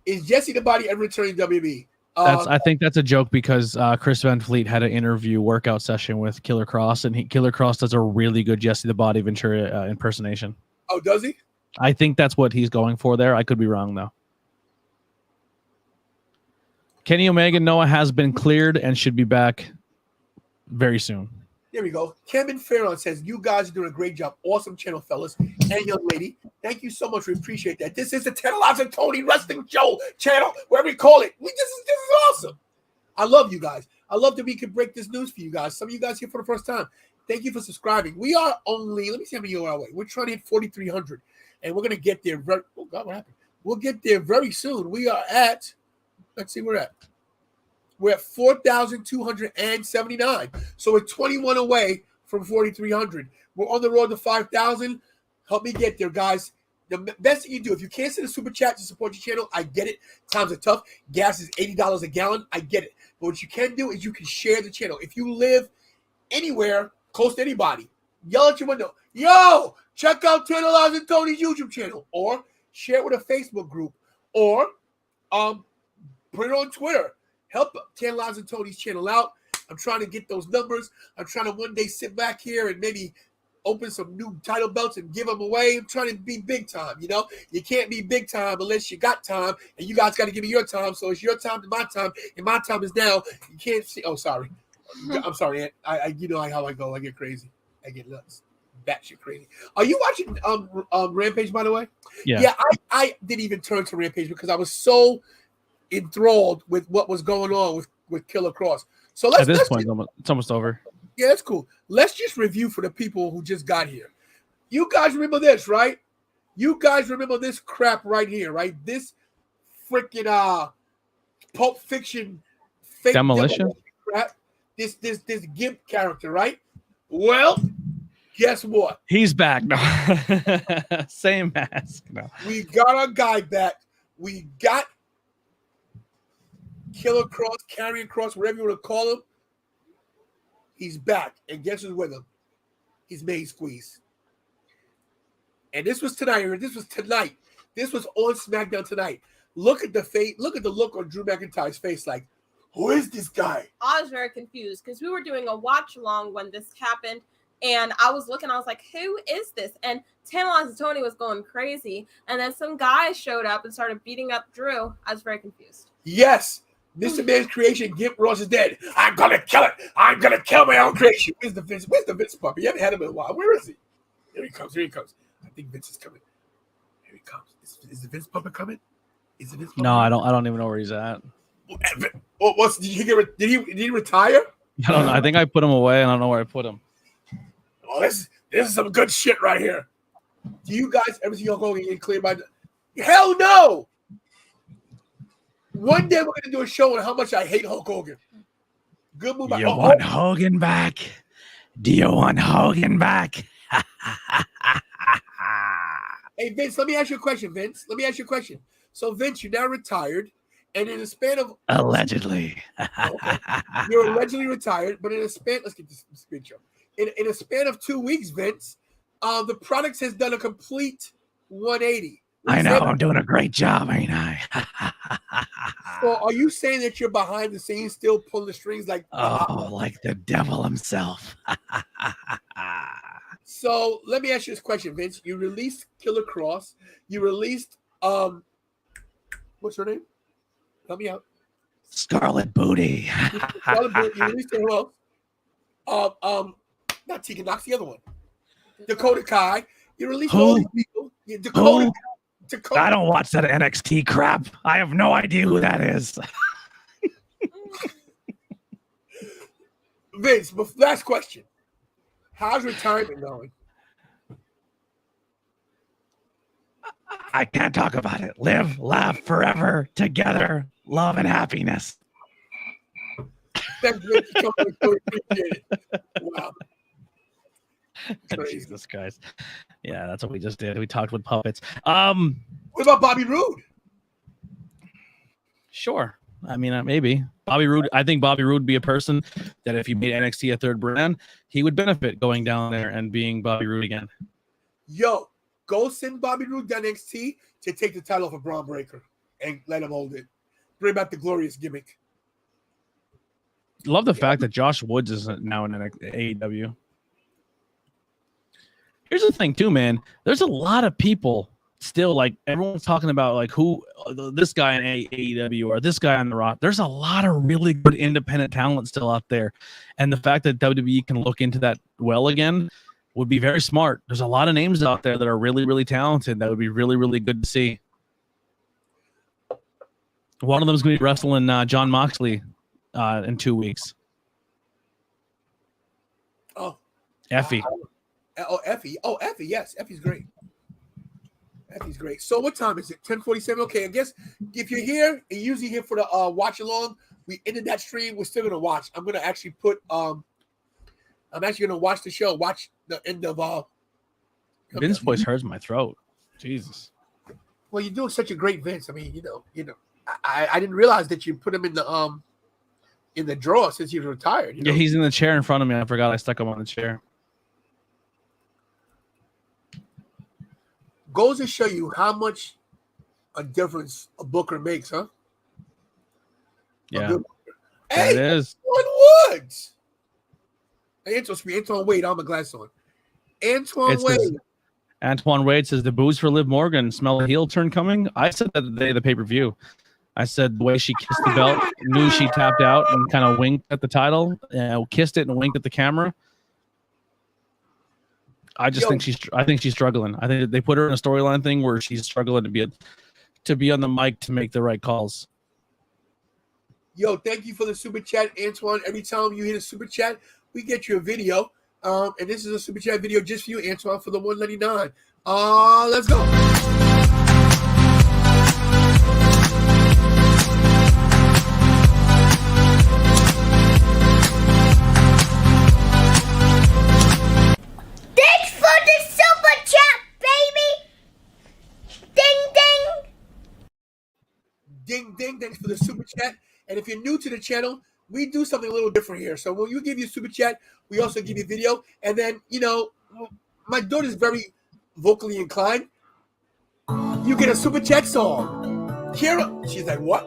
Speaker 1: Is Jesse the Body ever returning to WWE?
Speaker 3: I think that's a joke because Chris Van Fleet had an interview workout session with Killer Kross, and Killer Kross does a really good Jesse the Body Ventura impersonation.
Speaker 1: Oh, does he?
Speaker 3: I think that's what he's going for there. I could be wrong though. Kenny Omega Noah has been cleared and should be back very soon.
Speaker 1: There we go. Kevin Farron says, you guys are doing a great job. Awesome channel, fellas. And young lady, thank you so much. We appreciate that. This is the Tantalizer and Tony Wrestling Show channel, whatever you call it. This is awesome. I love you guys. I love that we can break this news for you guys. Some of you guys here for the first time. Thank you for subscribing. We are only, let me see how many you are away. We're trying to hit 4,300. And we're going to get there. Oh, God, what happened? We'll get there very soon. We are at, let's see where we're at 4,279. So we're 21 away from 4,300. We're on the road to 5,000. Help me get there, guys. The best thing you do, if you can't send a super chat to support your channel, I get it. Times are tough. Gas is $80 a gallon. I get it. But what you can do is you can share the channel. If you live anywhere close to anybody, yell at your window, yo, check out Tantalizer and Tony's YouTube channel, or share it with a Facebook group, or put it on Twitter. Help Tantalizer and Tony's channel out. I'm trying to get those numbers. I'm trying to one day sit back here and maybe open some new title belts and give them away. I'm trying to be big time, you know? You can't be big time unless you got time, and you guys got to give me your time. So it's your time to my time, and my time is now. You can't see. Oh, sorry. I'm sorry, Aunt. I you know how I go. I get crazy. I get nuts. Batshit crazy. Are you watching Rampage, by the way?
Speaker 3: Yeah.
Speaker 1: Yeah, I didn't even turn to Rampage because I was so enthralled with what was going on with Killer Kross. So
Speaker 3: at this point, it's almost over.
Speaker 1: Yeah, that's cool. Let's just review for the people who just got here. You guys remember this, right? You guys remember this crap right here, right? This freaking Pulp Fiction fake
Speaker 3: Demolition
Speaker 1: crap. This Gimp character, right? Well, guess what?
Speaker 3: He's back. No. Same mask. No.
Speaker 1: We got our guy back. We got Killer Kross, Karrion Kross, whatever you want to call him. He's back. And guess who's with him? He's Main Squeeze. And this was tonight. This was tonight. This was on SmackDown tonight. Look at the face. Look at the look on Drew McIntyre's face. Like, who is this guy?
Speaker 4: I was very confused because we were doing a watch along when this happened. And I was looking, I was like, who is this? And Tantalizer Tony was going crazy. And then some guy showed up and started beating up Drew. I was very confused.
Speaker 1: Yes. Mr. Man's creation, Gimp Ross is dead. I'm going to kill it. I'm going to kill my own creation. Where's the Vince puppy? You haven't had him in a while. Where is he? Here he comes. Here he comes. I think Vince is coming. Here he comes. Is the Vince puppet coming? Is the Vince puppet?
Speaker 3: No, I don't even know where he's at.
Speaker 1: Did he retire?
Speaker 3: I don't know. I think I put him away. I don't know where I put him.
Speaker 1: Oh, this is some good shit right here. Do you guys ever see Hulk Hogan get cleared by? Hell no. One day we're gonna do a show on how much I hate Hulk Hogan. Good move.
Speaker 3: You want Hogan back? Do you want Hogan back?
Speaker 1: Hey Vince, let me ask you a question. So Vince, you're now retired, and in a span of
Speaker 3: allegedly,
Speaker 1: okay, you're allegedly retired, but in a span, let's get this screen show. In a span of 2 weeks, Vince, the product has done a complete 180.
Speaker 3: I know. I'm doing a great job, ain't I?
Speaker 1: So are you saying that you're behind the scenes still pulling the strings like
Speaker 3: like the devil himself?
Speaker 1: So let me ask you this question, Vince. You released Killer Kross. You released what's her name? Help me out.
Speaker 3: Scarlet Booty.
Speaker 1: Scarlet Booty. You released who else? Not Tegan Knox, the other one. Dakota Kai. You released all these people. Yeah, Dakota.
Speaker 3: I don't watch that NXT crap. I have no idea who that is.
Speaker 1: Vince, last question. How's retirement going?
Speaker 3: I can't talk about it. Live, laugh forever, together, love and happiness.
Speaker 1: Thanks, Vince. Appreciate it. Wow.
Speaker 3: Jesus Christ. Yeah, that's what we just did. We talked with puppets.
Speaker 1: What about Bobby Roode?
Speaker 3: Sure. I mean, maybe. Bobby Roode. I think Bobby Roode would be a person that if you made NXT a third brand, he would benefit going down there and being Bobby Roode again.
Speaker 1: Yo, go send Bobby Roode down NXT to take the title off of Braun Breaker and let him hold it. Bring back the glorious gimmick.
Speaker 3: Love the fact that Josh Woods is now in AEW. Here's the thing, too, man. There's a lot of people still, like, everyone's talking about, like, who this guy in AEW or this guy on the Raw. There's a lot of really good independent talent still out there. And the fact that WWE can look into that well again would be very smart. There's a lot of names out there that are really, really talented that would be really, really good to see. One of them is going to be wrestling John Moxley in 2 weeks.
Speaker 1: Oh.
Speaker 3: Effie.
Speaker 1: Effie. Oh, Effie. Yes, Effie's great. Effie's great. So what time is it? 10:47. Okay, I guess if you're here and you're usually here for the watch along, we ended that stream. We're still gonna watch. I'm gonna actually put I'm actually gonna watch the show. Watch the end of
Speaker 3: Vince's voice hurts my throat. Jesus.
Speaker 1: Well, you're doing such a great Vince. I mean, you know. I didn't realize that you put him in the drawer since he was retired. You know?
Speaker 3: Yeah, he's in the chair in front of me. I forgot I stuck him on the chair.
Speaker 1: Goes to show you how much a difference a booker makes, huh?
Speaker 3: Yeah.
Speaker 1: Hey,
Speaker 3: it is.
Speaker 1: Antoine Woods. Hey, Antoine Wade. I'm a glass on. Antoine Wade.
Speaker 3: Antoine Wade says the booze for Liv Morgan. Smell a heel turn coming. I said that the day of the pay-per-view. I said the way she kissed the belt, knew she tapped out and kind of winked at the title, kissed it and winked at the camera. I think she's struggling. I think they put her in a storyline thing where she's struggling to be on the mic to make the right calls.
Speaker 1: Yo, thank you for the super chat, Antoine. Every time you hit a super chat, we get you a video. And this is a super chat video just for you, Antoine, for the $1.99. Let's go.
Speaker 5: Thanks for the super chat, baby. Ding, ding.
Speaker 1: Ding, ding. Thanks for the super chat. And if you're new to the channel, we do something a little different here. So when you give you super chat, we also give you video. And then, my daughter's very vocally inclined. You get a super chat song. Kira, she's like, what?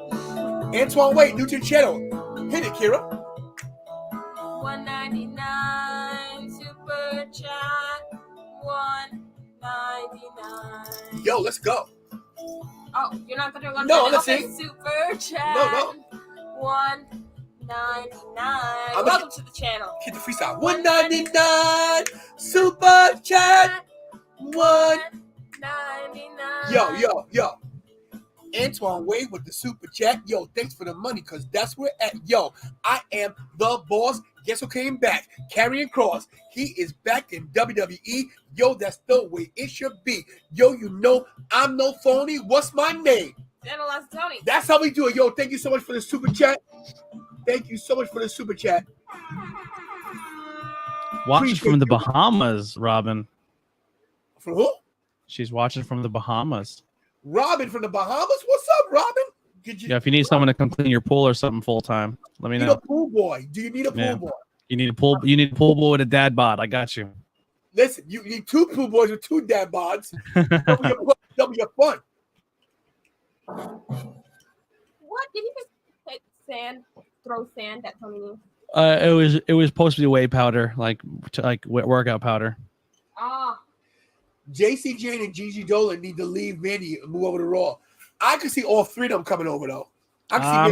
Speaker 1: Antoine Wade, new to the channel. Hit it, Kira.
Speaker 4: $1.99 super chat. $1.99.
Speaker 1: Yo, let's go.
Speaker 4: Oh, you're not gonna do
Speaker 1: No, I'm not
Speaker 4: okay,
Speaker 1: saying.
Speaker 4: super chat.
Speaker 1: No.
Speaker 4: $1.99. Welcome to the channel.
Speaker 1: Hit the freestyle. $1.99 super chat.
Speaker 4: $1.99.
Speaker 1: Yo. Antoine Wade with the super chat. Yo, thanks for the money, because that's where at. Yo, I am the boss. Guess who came back? Karrion Kross. He is back in WWE. Yo, that's the way it should be. Yo, I'm no phony. What's my name?
Speaker 4: Tony.
Speaker 1: That's how we do it. Yo, thank you so much for the super chat. Thank you so much for the super chat.
Speaker 3: Watching from the Bahamas, Robin.
Speaker 1: From who?
Speaker 3: She's watching from the Bahamas.
Speaker 1: Robin from the Bahamas? What's up, Robin?
Speaker 3: If you need someone to come clean your pool or something full time, let me know.
Speaker 1: You need a pool boy. Do you need a pool boy?
Speaker 3: You need a pool boy with a dad bod. I got you.
Speaker 1: Listen, you need two pool boys with two dad bods. That'll be a fun.
Speaker 4: What did you just take sand? Throw sand at Tony?
Speaker 3: It was supposed to be whey powder, like workout powder.
Speaker 4: Ah.
Speaker 1: JC Jane and Gigi Dolan need to leave Mandy and move over to Raw. I could see all three of them coming over though.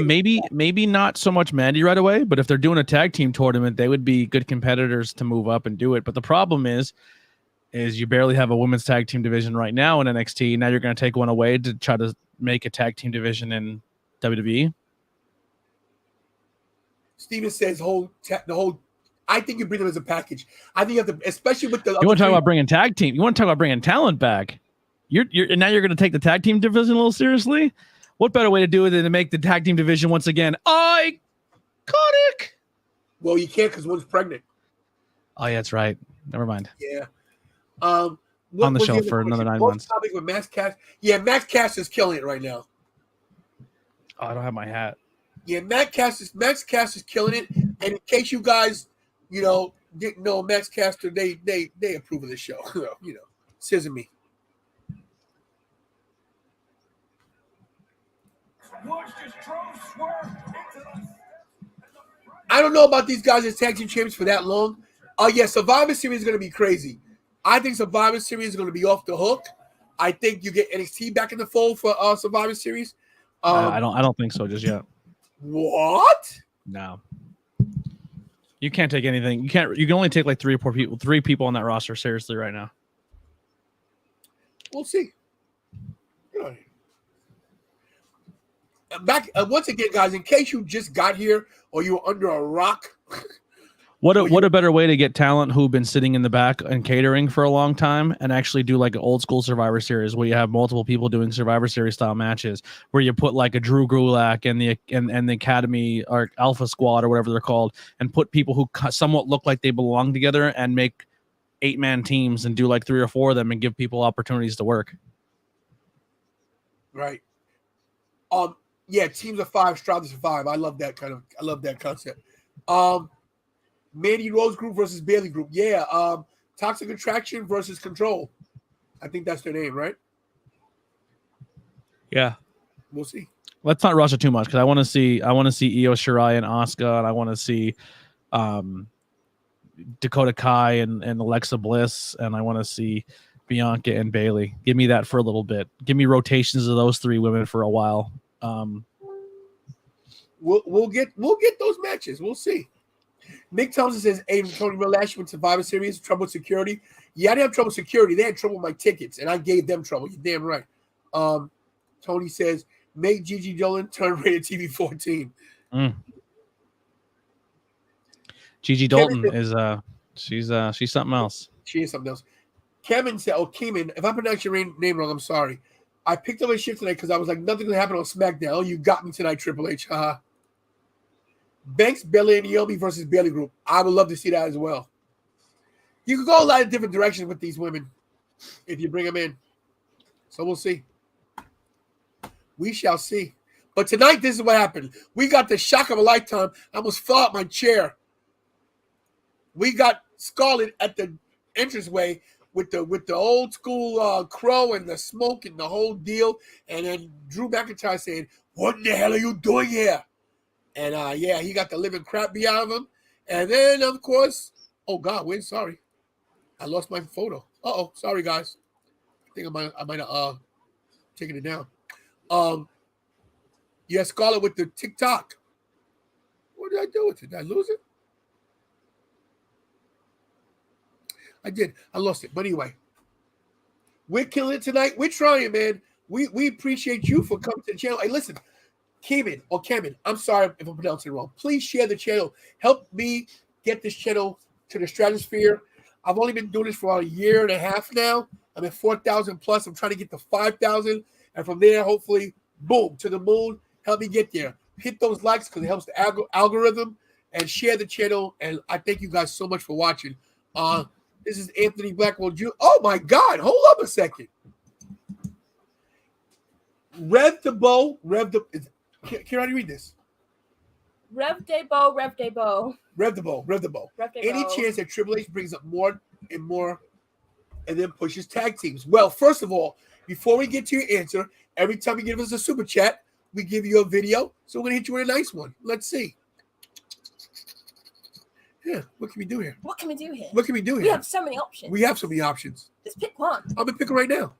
Speaker 3: Maybe not so much Mandy right away, but if they're doing a tag team tournament, they would be good competitors to move up and do it. But the problem is you barely have a women's tag team division right now in NXT. Now you're going to take one away to try to make a tag team division in WWE.
Speaker 1: Steven says I think you bring them as a package. I think you have to, especially with the.
Speaker 3: You want to talk about bringing tag team? You want to talk about bringing talent back? And now you're going to take the tag team division a little seriously? What better way to do it than to make the tag team division once again iconic?
Speaker 1: Well, you can't because one's pregnant.
Speaker 3: Oh yeah, that's right. Never mind.
Speaker 1: Yeah.
Speaker 3: On the show for another 9 months.
Speaker 1: Topic with Max Cash. Yeah, Max Cash is killing it right now.
Speaker 3: Oh, I don't have my hat.
Speaker 1: Yeah, Max Caster is killing it. And in case you guys, didn't know Max Caster, they approve of the show. Scissor me. I don't know about these guys as tag team champions for that long. Survivor Series is going to be crazy. I think Survivor Series is going to be off the hook. I think you get NXT back in the fold for Survivor Series.
Speaker 3: I don't think so just yet.
Speaker 1: What?
Speaker 3: No. You can't take anything. You can only take like 3 or 4 people, 3 people on that roster seriously right now.
Speaker 1: We'll see. Back once again, guys, in case you just got here or you were under a rock.
Speaker 3: What a better way to get talent who've been sitting in the back and catering for a long time and actually do like an old school Survivor Series where you have multiple people doing Survivor Series style matches where you put like a Drew Gulak and the Academy or Alpha Squad or whatever they're called and put people who somewhat look like they belong together and make 8-man teams and do like 3 or 4 of them and give people opportunities to work.
Speaker 1: Right. Yeah, teams of 5 strive to survive. I love that concept. Mandy Rose group versus Bailey group. Yeah. Toxic Attraction versus Control. I think that's their name, right?
Speaker 3: Yeah.
Speaker 1: We'll see.
Speaker 3: Let's not rush it too much because I want to see Io Shirai and Asuka, and I want to see Dakota Kai and Alexa Bliss, and I want to see Bianca and Bailey. Give me that for a little bit. Give me rotations of those 3 women for a while.
Speaker 1: We'll get those matches. We'll see. Nick Thompson says, Aiden, Tony, real last year with Survivor Series, trouble with security. Yeah, I didn't have trouble with security. They had trouble with my tickets, and I gave them trouble. You're damn right. Tony says, make Gigi Dolan turn rated TV 14.
Speaker 3: Gigi Dalton is she's something else.
Speaker 1: She is something else. Kevin said, Keeman, if I pronounce your name wrong, I'm sorry. I picked up a shift tonight because I was like, nothing's gonna happen on SmackDown. Oh, you got me tonight, Triple H. Banks, Bailey, and Naomi versus Bailey group. I would love to see that as well. You could go a lot of different directions with these women if you bring them in. So we'll see. We shall see. But tonight, this is what happened. We got the shock of a lifetime. I almost fell out my chair. We got Scarlett at the entranceway with the old school crow and the smoke and the whole deal. And then Drew McIntyre saying, what in the hell are you doing here? And, he got the living crap beat out of him. And then, of course, oh, God, wait, sorry. I lost my photo. Uh-oh, sorry, guys. I think I might have taken it down. Scarlett with the TikTok. What did I do with it? Did I lose it? I did. I lost it. But anyway, we're killing it tonight. We're trying, man. We appreciate you for coming to the channel. Hey, listen. Keeman, I'm sorry if I'm pronouncing it wrong. Please share the channel. Help me get this channel to the stratosphere. I've only been doing this for about 1.5 years now. I'm at 4,000 plus. I'm trying to get to 5,000. And from there, hopefully, boom, to the moon. Help me get there. Hit those likes because it helps the algorithm. And share the channel. And I thank you guys so much for watching. This is Anthony Blackwell Jr. Oh, my God. Hold up a second. Rev the bow. Can I read this?
Speaker 4: Rev de Bo, Rev de Bo.
Speaker 1: Rev the bow. Any chance that Triple H brings up more and more and then pushes tag teams? Well, first of all, before we get to your answer, every time you give us a super chat, we give you a video. So we're going to hit you with a nice one. Let's see. Yeah, what can we do here?
Speaker 4: We have so many options. Just pick one.
Speaker 1: I'm going to pick it right now.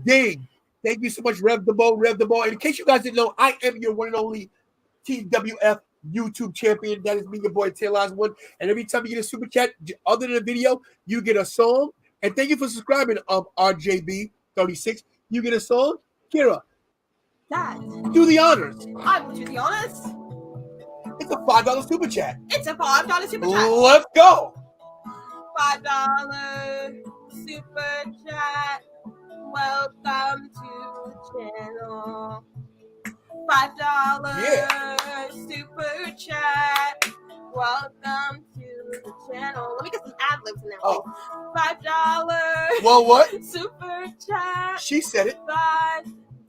Speaker 1: Ding. Thank you so much, Rev the Bow. And in case you guys didn't know, I am your one and only TWF YouTube champion. That is me, your boy, Taylor Osborne. And every time you get a super chat, other than a video, you get a song. And thank you for subscribing, RJB36. You get a song. Kira,
Speaker 4: Dad,
Speaker 1: do the honors.
Speaker 4: I will do the honors.
Speaker 1: It's a $5 super chat.
Speaker 4: Let's go. $5 super chat. Welcome to the channel. $5 super chat. Welcome to the channel. Let me get some ad libs in there.
Speaker 1: Oh.
Speaker 4: $5.
Speaker 1: Well, what?
Speaker 4: Super chat.
Speaker 1: She said it.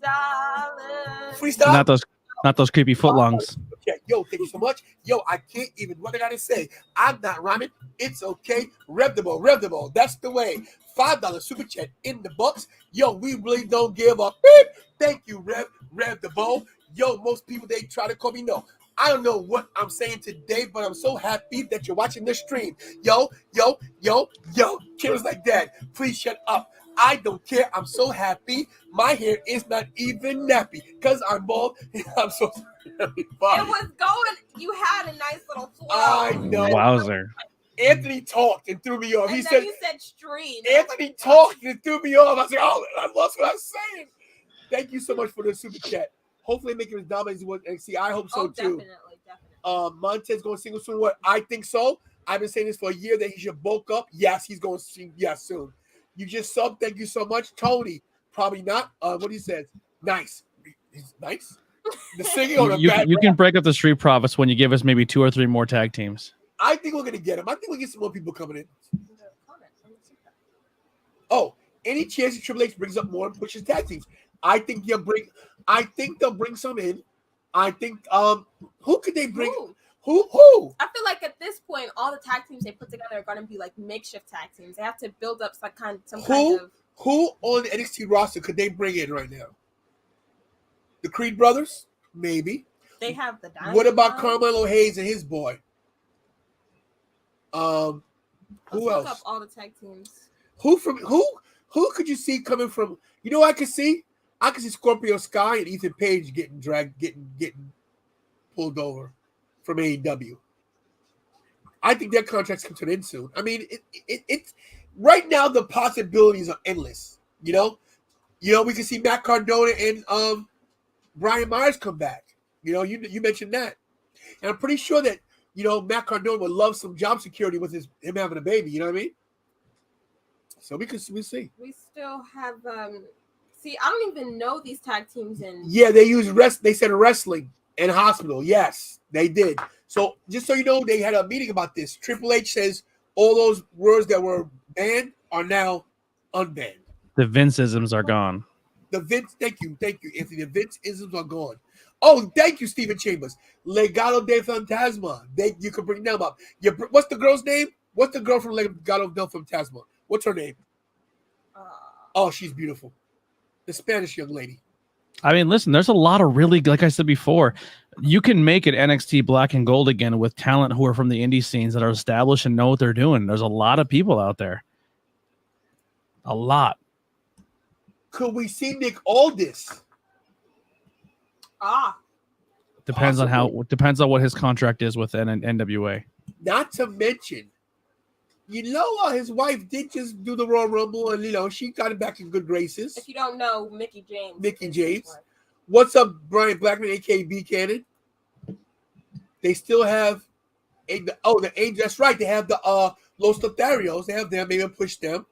Speaker 4: $5.
Speaker 1: Freestyle.
Speaker 3: Not those creepy footlongs.
Speaker 1: Okay. Yo, thank you so much. Yo, I can't even. What I gotta say? I'm not rhyming. It's okay. Rev the ball. That's the way. $5 super chat in the books. Yo, we really don't give a beep. Thank you, Rev the ball. Yo, most people they try to call me no. I don't know what I'm saying today, but I'm so happy that you're watching this stream. Yo. Kira's like, Dad, please shut up. I don't care. I'm so happy. My hair is not even nappy because I'm bald. I'm so sorry.
Speaker 4: It was going. You had a nice little flow.
Speaker 1: I know.
Speaker 3: Wowzer.
Speaker 1: Anthony talked and threw me off.
Speaker 4: And
Speaker 1: He
Speaker 4: then
Speaker 1: said,
Speaker 4: you said stream.
Speaker 1: Anthony talked and threw me off. I said, oh, I lost what I was saying. Thank you so much for the super chat. Hopefully, make him as dominant as he was NXT. I hope so too.
Speaker 4: Definitely.
Speaker 1: Montez going single soon. What? I think so. I've been saying this for a year that he should bulk up. Yes, he's going to sing. Yes, soon. You just sub. Thank you so much, Tony. Probably not. What he says? Nice. He's nice. The singing on
Speaker 3: You can break up the Street Profits when you give us maybe 2 or 3 more tag teams.
Speaker 1: I think we're gonna get him. I think we'll get some more people coming in. Oh, any chance that Triple H brings up more and pushes tag teams? I think they'll bring some in. I think who could they bring? Who?
Speaker 4: I feel like at this point, all the tag teams they put together are going to be like makeshift tag teams. They have to build up some kind of.
Speaker 1: Who on the NXT roster could they bring in right now? The Creed brothers, maybe.
Speaker 4: They have the. Diamond
Speaker 1: What about
Speaker 4: Line?
Speaker 1: Carmelo Hayes and his boy? Who else?
Speaker 4: Look up all the tag teams.
Speaker 1: Who could you see coming from? You know what I could see? I could see Scorpio Sky and Ethan Page getting pulled over from AEW. I think their contracts come to an end soon. I mean, it's right now the possibilities are endless. You know, we can see Matt Cardona and Brian Myers come back. You know, you mentioned that, and I'm pretty sure that Matt Cardona would love some job security with him having a baby. You know what I mean? So we'll see.
Speaker 4: We still have see, I don't even know these tag teams in.
Speaker 1: Yeah, they use They said wrestling and hospital. Yes, they did. So just so you know, they had a meeting about this. Triple H says all those words that were banned are now unbanned.
Speaker 3: The Vince-isms are gone.
Speaker 1: Thank you, Anthony. The Vince-isms are gone. Oh, thank you, Stephen Chambers. Legado de Fantasma. You can bring them up. What's the girl's name? What's the girl from Legado de Fantasma? What's her name? Oh, she's beautiful. The Spanish young lady.
Speaker 3: I mean, listen, there's a lot of really, like I said before, you can make it NXT Black and Gold again with talent who are from the indie scenes that are established and know what they're doing. There's a lot of people out there. A lot.
Speaker 1: Could we see Nick Aldis?
Speaker 3: Depends on what his contract is with NWA.
Speaker 1: Not to mention, his wife did just do the Royal Rumble, and she got it back in good graces.
Speaker 4: If you don't know, Mickey James.
Speaker 1: What's up, Brian Blackman, aka B Cannon? They still have that's right. They have the Los Lotharios. They have them. Maybe push them.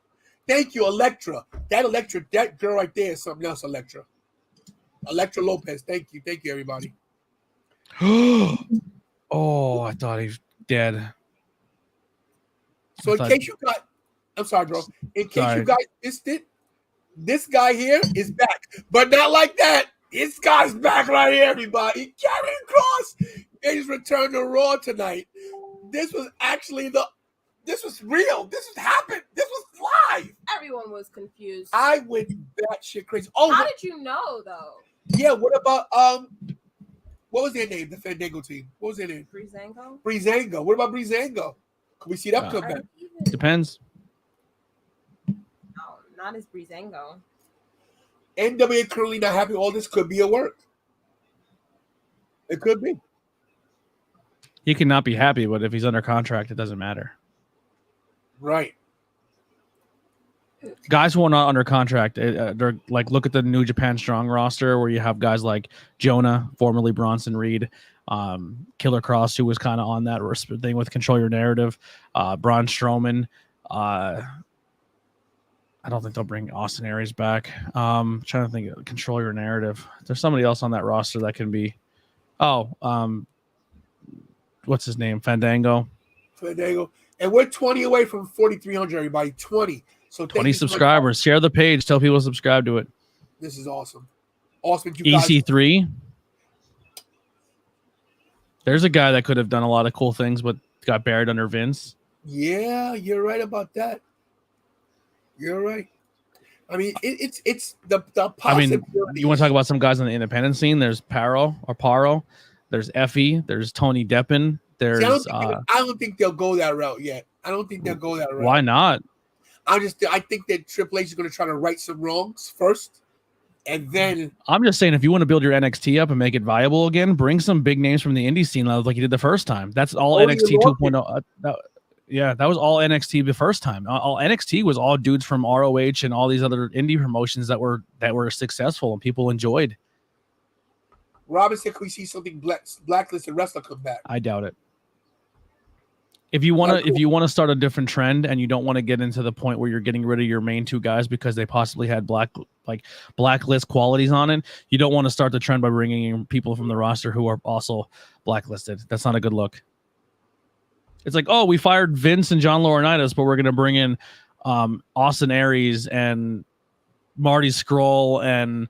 Speaker 1: Thank you, Elektra. That girl right there is something else, Elektra. Elektra Lopez. Thank you, everybody.
Speaker 3: Oh, I thought he was dead.
Speaker 1: So I'm sorry, bro. In case you guys missed it, this guy here is back, but not like that. This guy's back right here, everybody. Karrion Kross is returned to Raw tonight. This was real. This has happened. This was live.
Speaker 4: Everyone was confused.
Speaker 1: I went batshit crazy. Oh,
Speaker 4: how did you know though?
Speaker 1: Yeah. What about what was their name? The Fandango team. What was their name? Breezango. What about Breezango? Can we see that come back?
Speaker 3: Depends.
Speaker 4: No, not as Breezango.
Speaker 1: NWA currently not happy. All this could be a work. It could be.
Speaker 3: He cannot be happy, but if he's under contract, it doesn't matter.
Speaker 1: Right.
Speaker 3: Guys who are not under contract, they're like, look at the New Japan Strong roster where you have guys like Jonah, formerly Bronson Reed, Killer Kross, who was kind of on that thing with Control Your Narrative, Braun Strowman, I don't think they'll bring Austin Aries back. Trying to think of control your narrative. There's somebody else on that roster that can be. What's his name? Fandango.
Speaker 1: And we're 20 away from 4,300, everybody. 20. So
Speaker 3: 20 subscribers. Share the page. Tell people to subscribe to it.
Speaker 1: This is awesome. Awesome. You
Speaker 3: EC3. There's a guy that could have done a lot of cool things, but got buried under Vince.
Speaker 1: Yeah, you're right about that. You're right. I mean, it's the possibility.
Speaker 3: I mean, you want to talk about some guys on the independent scene? There's Paro. There's Effie. There's Tony Deppen. There's.
Speaker 1: See, I don't think they'll go that route yet. I don't think they'll go that route.
Speaker 3: Why not?
Speaker 1: I think that Triple H is going to try to right some wrongs first, and then.
Speaker 3: I'm just saying, if you want to build your NXT up and make it viable again, bring some big names from the indie scene like you did the first time. That's all NXT 2.0. Yeah, that was all NXT the first time. All NXT was all dudes from ROH and all these other indie promotions that were successful and people enjoyed.
Speaker 1: Robin said, "Can we see something blacklisted wrestler come back?"
Speaker 3: I doubt it. If you want to start a different trend and you don't want to get into the point where you're getting rid of your main two guys because they possibly had blacklist qualities on it, you don't want to start the trend by bringing in people from the roster who are also blacklisted. That's not a good look. It's like, oh, we fired Vince and John Laurinaitis, but we're going to bring in Austin Aries and Marty Scurll and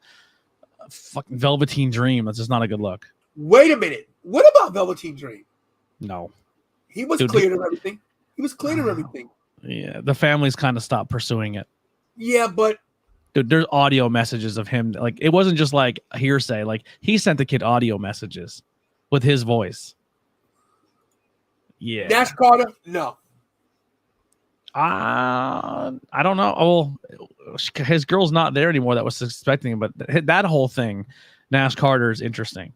Speaker 3: fucking Velveteen Dream. That's just not a good look.
Speaker 1: Wait a minute. What about Velveteen Dream?
Speaker 3: No.
Speaker 1: He was cleared of everything.
Speaker 3: Yeah, the family's kind of stopped pursuing it.
Speaker 1: Yeah, but
Speaker 3: dude, there's audio messages of him. Like, it wasn't just like hearsay. Like, he sent the kid audio messages with his voice. Yeah.
Speaker 1: Nash Carter, no.
Speaker 3: I don't know. Oh, his girl's not there anymore that was suspecting him, but that whole thing, Nash Carter, is interesting.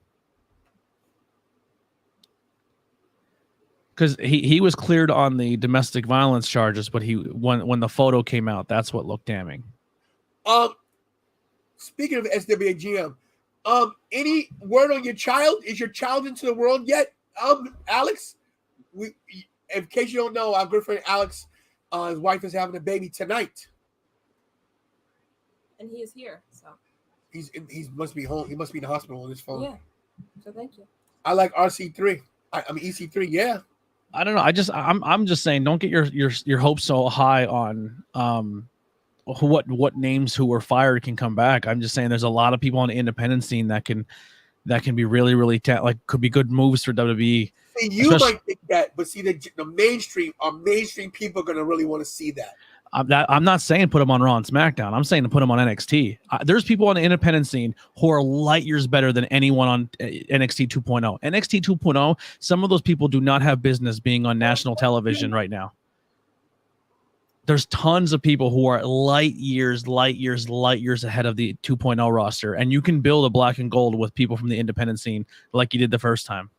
Speaker 3: Because he was cleared on the domestic violence charges, but when the photo came out, that's what looked damning.
Speaker 1: Speaking of SWAGM, any word on your child? Is your child into the world yet? Alex? In case you don't know, our good friend Alex, his wife is having a baby tonight,
Speaker 4: and he is here. So
Speaker 1: he must be home. He must be in the hospital on his phone.
Speaker 4: Yeah. So thank you.
Speaker 1: I like RC3. I mean EC3. Yeah.
Speaker 3: I don't know. I'm just saying, don't get your hopes so high on what names who were fired can come back. I'm just saying there's a lot of people on the independent scene that can be really, really could be good moves for WWE.
Speaker 1: See, you might think that, but see the mainstream people are going to really want to see that.
Speaker 3: I'm not saying put them on Raw and SmackDown. I'm saying to put them on NXT. There's people on the independent scene who are light years better than anyone on NXT 2.0. NXT 2.0, some of those people do not have business being on national television right now. There's tons of people who are light years ahead of the 2.0 roster, and you can build a black and gold with people from the independent scene like you did the first time.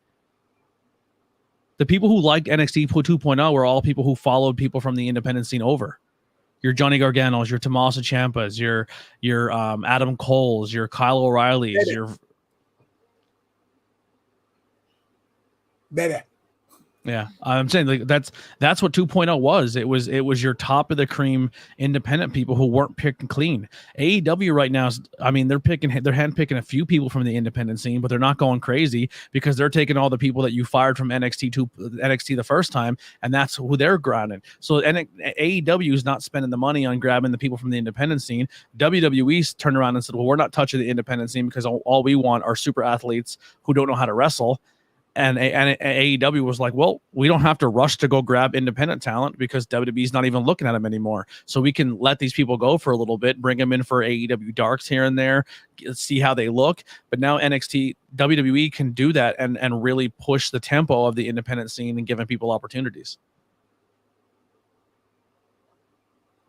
Speaker 3: The people who liked NXT 2.0 were all people who followed people from the independent scene over. Your Johnny Garganos, your Tommaso Ciampas, your Adam Coles, your Kyle O'Reillys, your
Speaker 1: baby.
Speaker 3: Yeah, I'm saying like that's what 2.0 was. It was your top of the cream independent people who weren't picking clean. AEW right now, they're handpicking a few people from the independent scene, but they're not going crazy because they're taking all the people that you fired from NXT the first time, and that's who they're grounding. So AEW is not spending the money on grabbing the people from the independent scene. WWE's turned around and said, well, we're not touching the independent scene because all we want are super athletes who don't know how to wrestle. And AEW was like, well, we don't have to rush to go grab independent talent because WWE's not even looking at them anymore. So we can let these people go for a little bit, bring them in for AEW darks here and there, see how they look. But now WWE can do that and really push the tempo of the independent scene and giving people opportunities.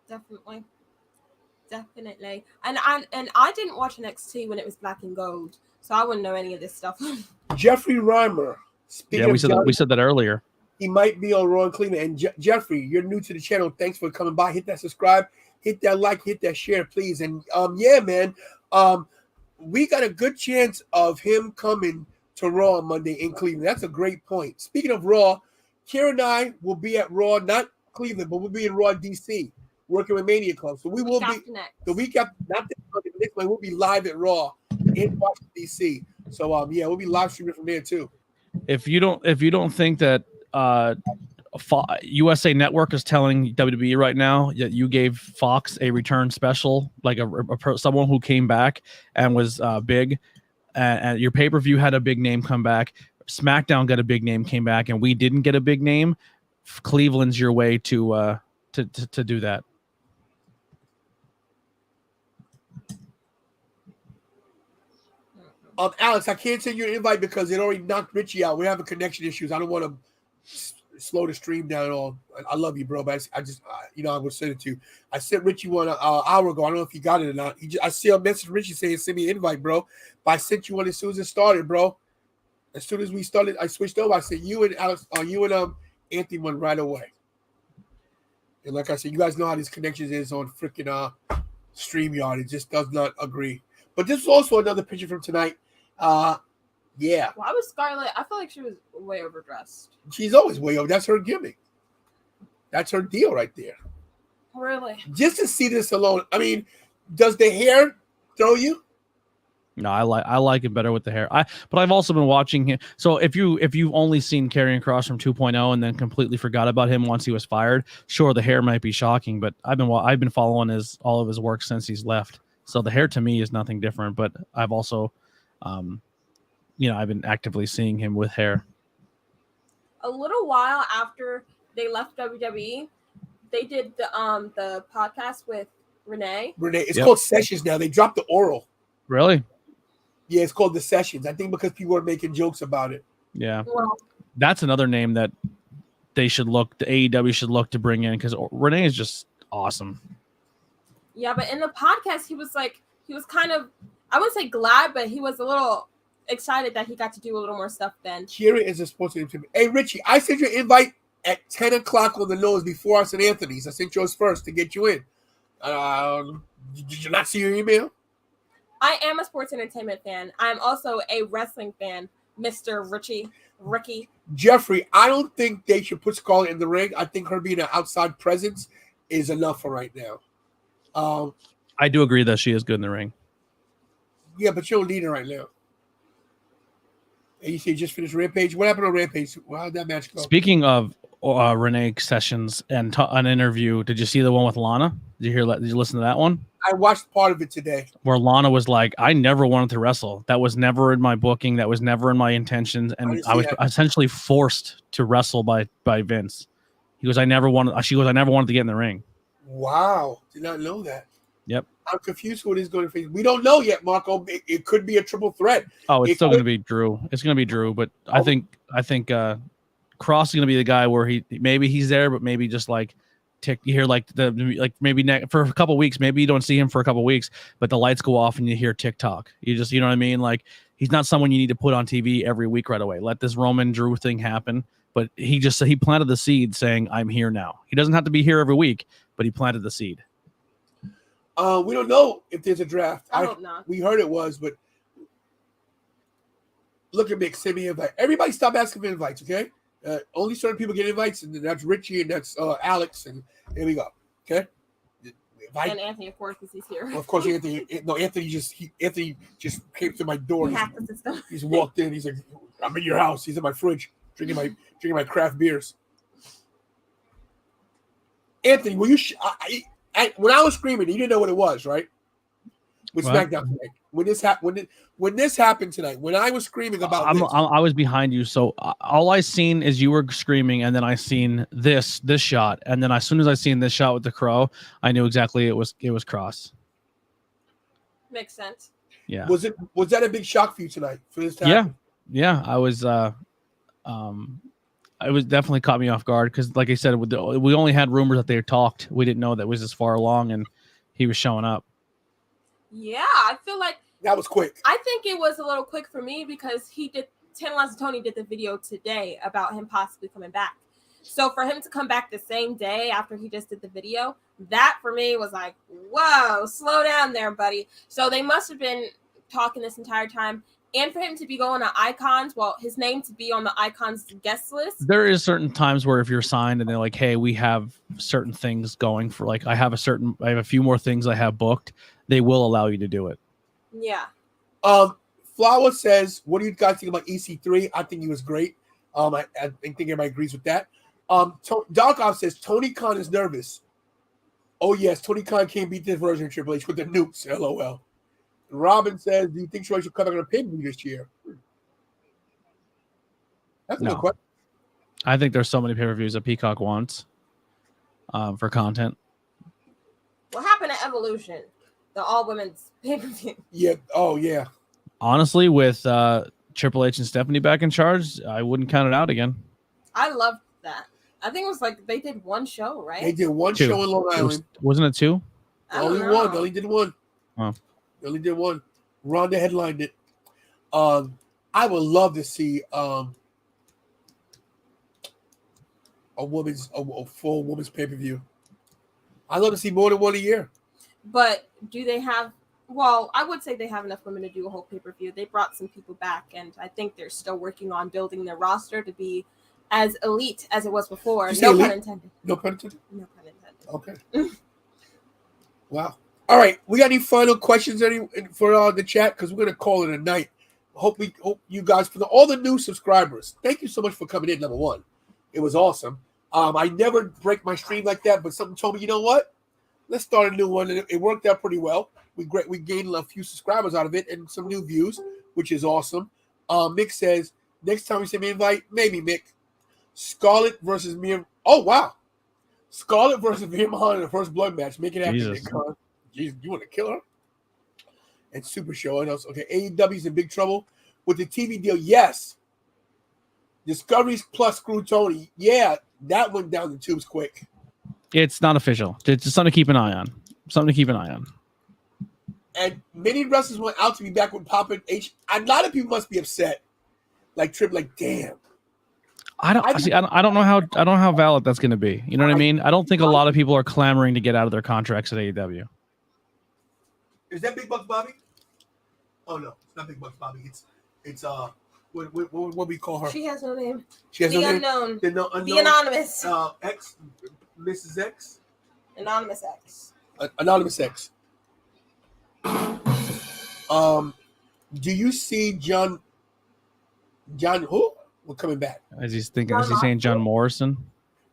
Speaker 4: Definitely. And I didn't watch NXT when it was black and gold, so I wouldn't know any of this stuff.
Speaker 1: Jeffrey Reimer.
Speaker 3: We said that earlier.
Speaker 1: He might be on Raw and Cleveland. And Jeffrey, you're new to the channel. Thanks for coming by. Hit that subscribe, hit that like, hit that share, please. And yeah, man, we got a good chance of him coming to Raw on Monday in Cleveland. That's a great point. Speaking of Raw, Kira and I will be at Raw, not Cleveland, but we'll be in Raw DC working with Mania Club. So we will be the week after, not this Monday, but next Monday, we'll be live at Raw in Washington DC. So yeah, we'll be live streaming from there too.
Speaker 3: If you don't think that USA Network is telling WWE right now that you gave Fox a return special, like someone who came back and was big, and your pay-per-view had a big name come back, SmackDown got a big name, came back, and we didn't get a big name, Cleveland's your way to do that.
Speaker 1: Alex, I can't send you an invite because it already knocked Richie out. We're having connection issues. I don't want to slow the stream down at all. I love you, bro, but I just I would send it to you. I sent Richie one an hour ago. I don't know if he got it or not. I see a message Richie saying send me an invite, bro. But I sent you one as soon as it started, bro. As soon as we started, I switched over. I said you and Alex, Anthony one right away. And like I said, you guys know how these connections is on freaking StreamYard. It just does not agree. But this is also another picture from tonight. Yeah.
Speaker 4: Why was Scarlett? I feel like she was way overdressed.
Speaker 1: She's always way over. That's her gimmick. That's her deal right there.
Speaker 4: Really?
Speaker 1: Just to see this alone. I mean, does the hair throw you?
Speaker 3: No, I like it better with the hair. But I've also been watching him. So if you've only seen Karrion Kross from 2.0 and then completely forgot about him once he was fired, sure, the hair might be shocking. But I've been following all of his work since he's left. So the hair to me is nothing different. But I've also, I've been actively seeing him with hair.
Speaker 4: A little while after they left WWE, they did the podcast with Renee.
Speaker 1: It's called Sessions now. They dropped the oral.
Speaker 3: Really?
Speaker 1: Yeah, it's called The Sessions. I think because people are making jokes about it.
Speaker 3: Yeah.
Speaker 4: Well,
Speaker 3: that's another name that the AEW should look to bring in because Renee is just awesome.
Speaker 4: Yeah, but in the podcast, he was kind of, I wouldn't say glad, but he was a little excited that he got to do a little more stuff then.
Speaker 1: Kira is a sports entertainment. Hey, Richie, I sent you an invite at 10 o'clock on the nose before us at Anthony's. I sent yours first to get you in. Did you not see your email?
Speaker 4: I am a sports entertainment fan. I'm also a wrestling fan, Mr. Ricky.
Speaker 1: Jeffrey, I don't think they should put Scarlett in the ring. I think her being an outside presence is enough for right now.
Speaker 3: I do agree that she is good in the ring.
Speaker 1: Yeah, but you don't need her right now. And you say you just finished Rampage. What happened on Rampage? How did that match go?
Speaker 3: Speaking of Renee Sessions and an interview, did you see the one with Lana? Did you listen to that one?
Speaker 1: I watched part of it today.
Speaker 3: Where Lana was like, I never wanted to wrestle. That was never in my booking. That was never in my intentions. And I was essentially forced to wrestle by Vince. She goes, I never wanted to get in the ring.
Speaker 1: Wow. Did not know that.
Speaker 3: Yep.
Speaker 1: I'm confused who it is going to face. We don't know yet, Marco. It could be a triple threat.
Speaker 3: Oh, it's still going to be Drew. It's going to be Drew, but I think Kross is going to be the guy where maybe he's there, but maybe just like you hear maybe for a couple weeks, maybe you don't see him for a couple weeks, but the lights go off and you hear TikTok. You know what I mean? Like he's not someone you need to put on TV every week right away. Let this Roman Drew thing happen. But he planted the seed saying, I'm here now. He doesn't have to be here every week, but he planted the seed.
Speaker 1: We don't know if there's a draft.
Speaker 4: I hope not.
Speaker 1: We heard it was, but look at Mick, send me an invite. Everybody stop asking for invites, okay? Only certain people get invites, and that's Richie and that's Alex, and there we go. Okay.
Speaker 4: And Anthony, of course, because he's here.
Speaker 1: Well, of course, Anthony. No, Anthony just came to my door. He's walked in. He's like, "I'm in your house." He's in my fridge, drinking my craft beers. Anthony, will you? When I was screaming, you didn't know what it was, right? With SmackDown tonight. When this happened tonight, when I was screaming about
Speaker 3: I was behind you, so all I seen is you were screaming, and then I seen this shot, and then as soon as I seen this shot with the crow, I knew exactly it was Kross.
Speaker 4: Makes sense.
Speaker 3: Yeah.
Speaker 1: Was that a big shock for you tonight? For this time?
Speaker 3: Yeah. I was. It was definitely caught me off guard because, like I said, we only had rumors that they talked. We didn't know that it was this far along, and he was showing up.
Speaker 4: Yeah, I feel like
Speaker 1: that was quick.
Speaker 4: I think it was a little quick for me because Tony did the video today about him possibly coming back. So for him to come back the same day after he just did the video, that for me was like, whoa, slow down there, buddy. So they must have been talking this entire time. and for him to be going to Icons, well, his name to be on the Icons guest list.
Speaker 3: There is certain times where if you're signed and they're like, hey, we have certain things going for like, I have a few more things I have booked. They will allow you to do it.
Speaker 4: Yeah.
Speaker 1: Flower says, what do you guys think about EC3? I think he was great. I think everybody agrees with that. Darkov says, Tony Khan is nervous. Oh, yes, Tony Khan can't beat this version of Triple H with the nukes. LOL. Robin says, do you think Triple H will come back on a pay-per-view this year? That's a good question.
Speaker 3: I think there's so many pay-per-views that Peacock wants for content.
Speaker 4: What happened to Evolution? The all-women's pay-per-view.
Speaker 1: Yeah. Oh, yeah.
Speaker 3: Honestly, with Triple H and Stephanie back in charge, I wouldn't count it out again.
Speaker 4: I loved that. I think it was like they did one show, right?
Speaker 1: They did one show in Long Island.
Speaker 3: Wasn't it 2?
Speaker 1: Only one. They only did one.
Speaker 3: Oh.
Speaker 1: They only did one. Ronda headlined it. I would love to see a full women's pay-per-view. I'd love to see more than one a year.
Speaker 4: But do they have? Well, I would say they have enough women to do a whole pay-per-view. They brought some people back, and I think they're still working on building their roster to be as elite as it was before. No pun intended.
Speaker 1: No pun intended?
Speaker 4: No pun intended.
Speaker 1: Okay. Wow. All right. We got any final questions for the chat? Because we're going to call it a night. Hope you guys, for all the new subscribers, thank you so much for coming in, number one. It was awesome. I never break my stream like that, but something told me, you know what? Let's start a new one. And it worked out pretty well. We gained a few subscribers out of it and some new views, which is awesome. Mick says, next time we send me an invite, maybe Mick. Scarlett versus Mia. Oh, wow. Scarlett versus Mia Mahan in the first blood match. Make it happen, Nick. Jeez, you want to kill her? And Super Show. And also, okay, AEW's in big trouble with the TV deal. Yes. Discovery's Plus screw Tony. Yeah, that went down the tubes quick.
Speaker 3: It's not official. It's just something to keep an eye on. Something to keep an eye on.
Speaker 1: And many wrestlers went out to be back with Papa H. A lot of people must be upset. Like Trip, like, damn.
Speaker 3: I don't know how valid that's going to be. You know what I mean? I don't think a lot of people are clamoring to get out of their contracts at AEW.
Speaker 1: Is that Big Bucks Bobby? Oh no, it's not Big Bucks Bobby. It's what we call her?
Speaker 4: She has no name.
Speaker 1: She has
Speaker 4: the
Speaker 1: no
Speaker 4: unknown.
Speaker 1: Name? The unknown.
Speaker 4: The anonymous.
Speaker 1: X, Mrs. X.
Speaker 4: Anonymous X.
Speaker 1: Anonymous X. Do you see John who? We're coming back.
Speaker 3: Is he saying John Morrison?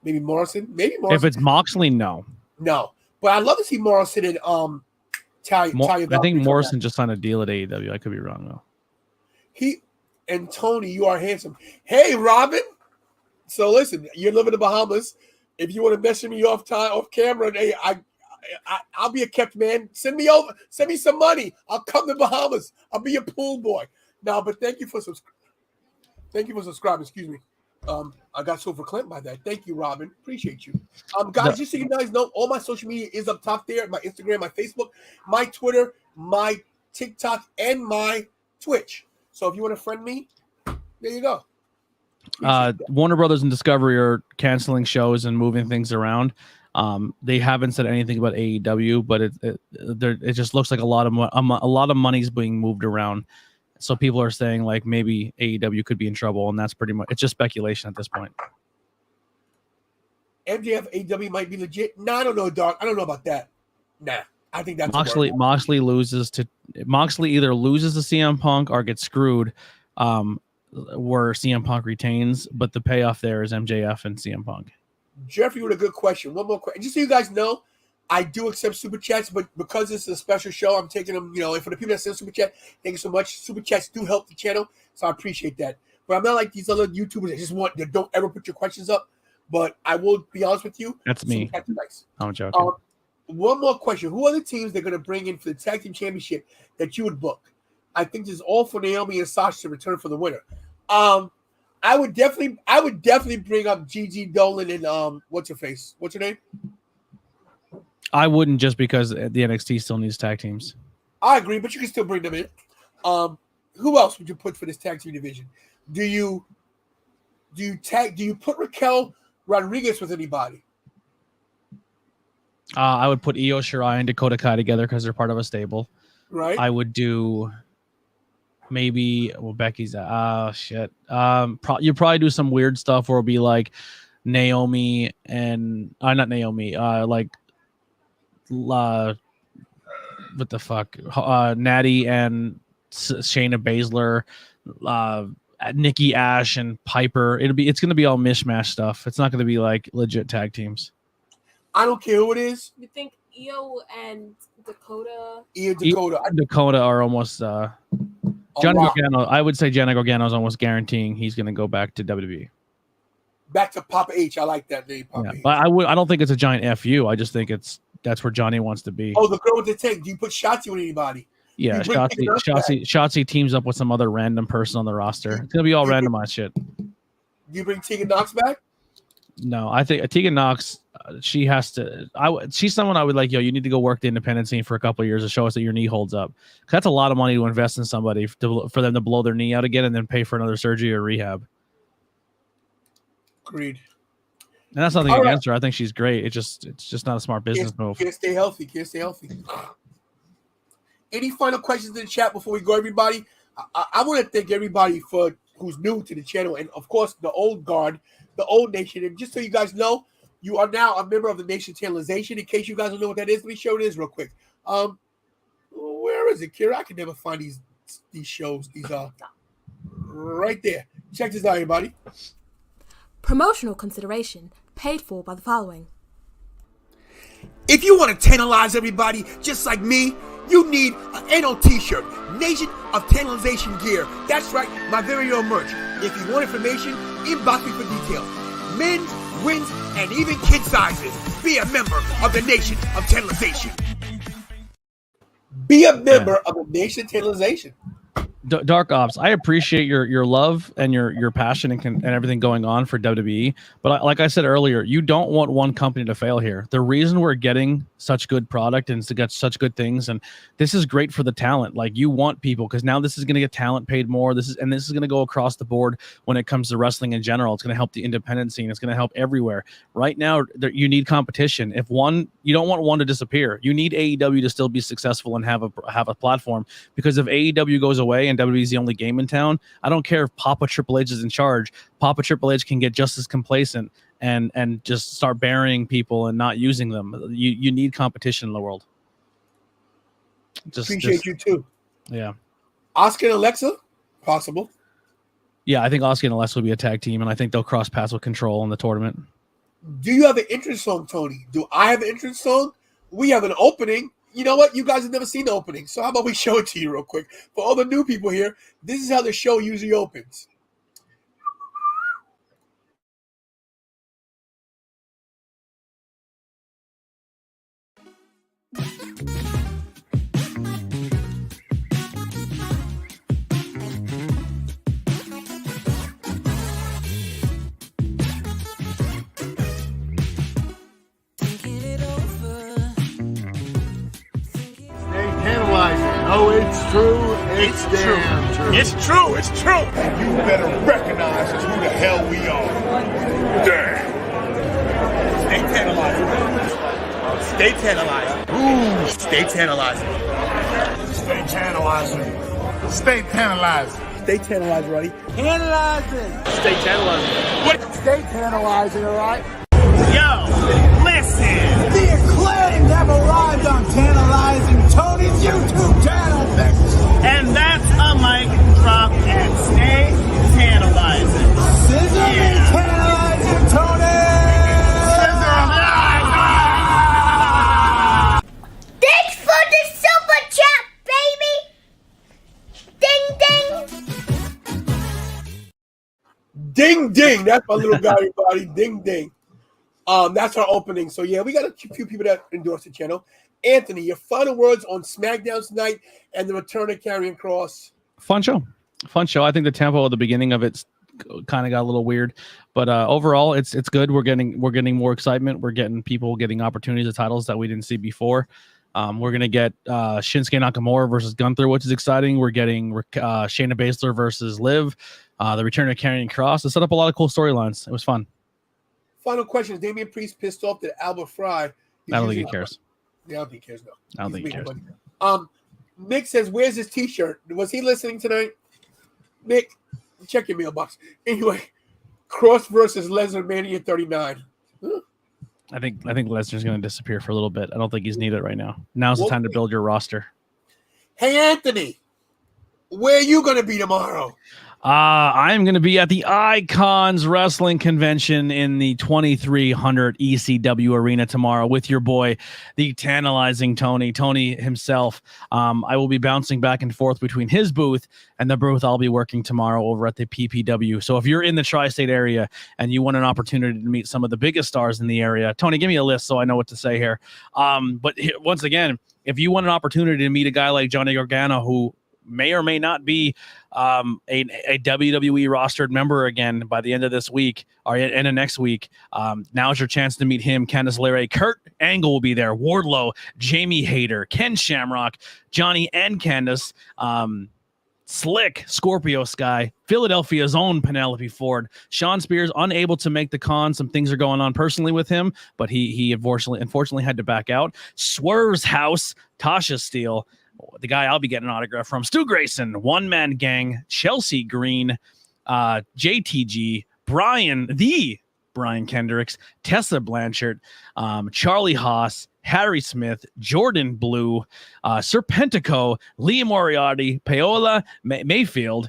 Speaker 1: Maybe Morrison.
Speaker 3: If it's Moxley, no.
Speaker 1: No. But I'd love to see Morrison and Talia.
Speaker 3: I think Morrison just signed a deal at AEW. I could be wrong though.
Speaker 1: He and Tony, you are handsome. Hey, Robin. So listen, you're living in the Bahamas. If you want to message me off camera, hey, I'll be a kept man. Send me some money. I'll come to Bahamas. I'll be a pool boy. No, but thank you for subscribing. Excuse me. I got so verklempt by that. Thank you, Robin. Appreciate you. Guys, just so you guys know, all my social media is up top there. My Instagram, my Facebook, my Twitter, my TikTok, and my Twitch. So if you want to friend me, there you go.
Speaker 3: Warner Brothers and Discovery are canceling shows and moving things around. They haven't said anything about AEW, but it just looks like a lot of money's being moved around. So people are saying like maybe AEW could be in trouble, and that's pretty much it's just speculation at this point.
Speaker 1: MJF AEW might be legit. No, I don't know, dog. I don't know about that. Nah, I think that's
Speaker 3: Moxley either loses to CM Punk or gets screwed, where CM Punk retains, but the payoff there is MJF and CM Punk.
Speaker 1: Jeffrey with a good question. One more question. Just so you guys know, I do accept super chats, but because this is a special show, I'm taking them, and for the people that send super chat, thank you so much. Super chats do help the channel, so I appreciate that. But I'm not like these other YouTubers that don't ever put your questions up. But I will be honest with you.
Speaker 3: That's me.
Speaker 1: Nice.
Speaker 3: I'm joking.
Speaker 1: One more question. Who are the teams they're going to bring in for the tag team championship that you would book? I think this is all for Naomi and Sasha to return for the winner. I would definitely bring up Gigi Dolan and what's her face? What's her name?
Speaker 3: I wouldn't, just because the NXT still needs tag teams.
Speaker 1: I agree, but you can still bring them in. Who else would you put for this tag team division? Do you put Raquel Rodriguez with anybody?
Speaker 3: I would put Io Shirai and Dakota Kai together because they're part of a stable.
Speaker 1: Right.
Speaker 3: I would do maybe Becky's shit. You probably do some weird stuff where it'll be like Naomi and not Naomi, like what the fuck, Natty and Shayna Baszler, Nikki Ash and Piper. It's gonna be all mishmash stuff. It's not gonna be like legit tag teams.
Speaker 1: I don't care who it is.
Speaker 4: You think Io and Dakota?
Speaker 3: Dakota are almost Johnny Gargano. I would say Johnny Gargano is almost guaranteeing he's gonna go back to WWE.
Speaker 1: Back to Papa H. I like that name, Papa H.
Speaker 3: But I don't think it's a giant FU. I just think that's where Johnny wants to be.
Speaker 1: Oh, the girl with the tank. Do you put Shotzi with anybody?
Speaker 3: Yeah, Shotzi teams up with some other random person on the roster. It's gonna be all randomized shit.
Speaker 1: Do you bring Tegan Knox back?
Speaker 3: No, I think Tegan Knox. She has to. She's someone I would like. Yo, you need to go work the independent scene for a couple of years to show us that your knee holds up. That's a lot of money to invest in somebody for them to blow their knee out again and then pay for another surgery or rehab.
Speaker 1: Agreed.
Speaker 3: And that's nothing against her. I think she's great. It's just not a smart business move.
Speaker 1: Can't stay healthy. Any final questions in the chat before we go, everybody? I want to thank everybody for who's new to the channel, and of course the old guard, the old nation. And just so you guys know, you are now a member of the Nation Channelization. In case you guys don't know what that is, let me show it is real quick. Where is it, Kira? I can never find these shows. These are right there. Check this out, everybody.
Speaker 6: Promotional consideration paid for by the following.
Speaker 1: If you want to tantalize everybody just like me, you need an NO t-shirt, Nation of Tantalization gear. That's right, my very own merch. If you want information, inbox me for details. Men's, women's, and even kid sizes. Be a member of the Nation of Tantalization. Be a member of the Nation of Tantalization.
Speaker 3: Dark Ops, I appreciate your love and your passion and everything going on for WWE. But like I said earlier, you don't want one company to fail here. The reason we're getting such good product and to get such good things, and this is great for the talent. Like, you want people, because now this is going to get talent paid more. This is going to go across the board when it comes to wrestling in general. It's going to help the independent scene. It's going to help everywhere. Right now, you need competition. You don't want one to disappear. You need AEW to still be successful and have a platform, because if AEW goes away and WWE is the only game in town, I don't care if Papa Triple H is in charge. Papa Triple H can get just as complacent and just start burying people and not using them. You need competition in the world.
Speaker 1: Appreciate you too.
Speaker 3: Yeah.
Speaker 1: Oscar and Alexa, possible.
Speaker 3: Yeah, I think Oscar and Alexa will be a tag team, and I think they'll cross paths with Control in the tournament.
Speaker 1: Do you have an entrance song, Tony? Do I have an entrance song? We have an opening. You know what? You guys have never seen the opening, so how about we show it to you real quick? For all the new people here, this is how the show usually opens.
Speaker 7: Oh, it's true. It's damn true.
Speaker 8: It's true. It's true.
Speaker 7: And you better recognize who the hell we are. Damn.
Speaker 8: Stay tantalizing. Stay tantalizing. Ooh. Stay tantalizing.
Speaker 7: Stay tantalizing. Stay tantalizing.
Speaker 1: Stay tantalized, Roddy.
Speaker 7: Tantalizing.
Speaker 8: Stay tantalizing. What?
Speaker 7: Stay tantalizing, all right?
Speaker 8: Yo, listen.
Speaker 7: The acclaimed have arrived on Tantalizing Tony's YouTube channel.
Speaker 8: And that's a mic drop and stay tantalizing.
Speaker 7: Scissor me, Tantalizing Tony!
Speaker 5: Thanks for the super chat, baby! Ding, ding!
Speaker 1: Ding, ding. That's my little guy, everybody. Ding, ding. That's our opening. So, yeah, we got a few people that endorse the channel. Anthony, your final words on SmackDown tonight and the return of Karrion Kross.
Speaker 3: Fun show. I think the tempo at the beginning of it kind of got a little weird, but overall, it's good. We're getting more excitement. We're getting people getting opportunities of titles that we didn't see before. We're gonna get Shinsuke Nakamura versus Gunther, which is exciting. We're getting Shayna Baszler versus Liv. The return of Karrion Kross. It set up a lot of cool storylines. It was fun.
Speaker 1: Final question: is Damian Priest pissed off that Albert Fry?
Speaker 3: I don't think he cares.
Speaker 1: Yeah, I don't think he cares. No,
Speaker 3: I don't think he cares.
Speaker 1: Nick says, "Where's his T-shirt? Was he listening tonight?" Nick, check your mailbox. Anyway, Kross versus Lesnar Mania 39.
Speaker 3: I think Lesnar's going to disappear for a little bit. I don't think he's needed right now. Now's the time to build your roster.
Speaker 1: Hey, Anthony, where are you going to be tomorrow?
Speaker 3: I'm going to be at the Icons Wrestling Convention in the 2300 ECW Arena tomorrow with your boy, the tantalizing Tony himself. I will be bouncing back and forth between his booth and the booth I'll be working tomorrow over at the PPW. So if you're in the tri-state area and you want an opportunity to meet some of the biggest stars in the area, Tony, give me a list so I know what to say here. But once again, if you want an opportunity to meet a guy like Johnny Gargano, who may or may not be a WWE rostered member again by the end of this week or end of next week, now's your chance to meet him. Candice LeRae, Kurt Angle will be there, Wardlow, Jamie Hayter, Ken Shamrock, Johnny and Candice, Slick, Scorpio Sky, Philadelphia's own Penelope Ford, Sean Spears unable to make the con. Some things are going on personally with him, but he unfortunately had to back out. Swerve's House, Tasha Steele, the guy I'll be getting an autograph from, Stu Grayson, One Man Gang, Chelsea Green, JTG, Brian Kendricks, Tessa Blanchard, Charlie Haas, Harry Smith, Jordan Blue, Serpentico, Lee Moriarty, Paola Mayfield,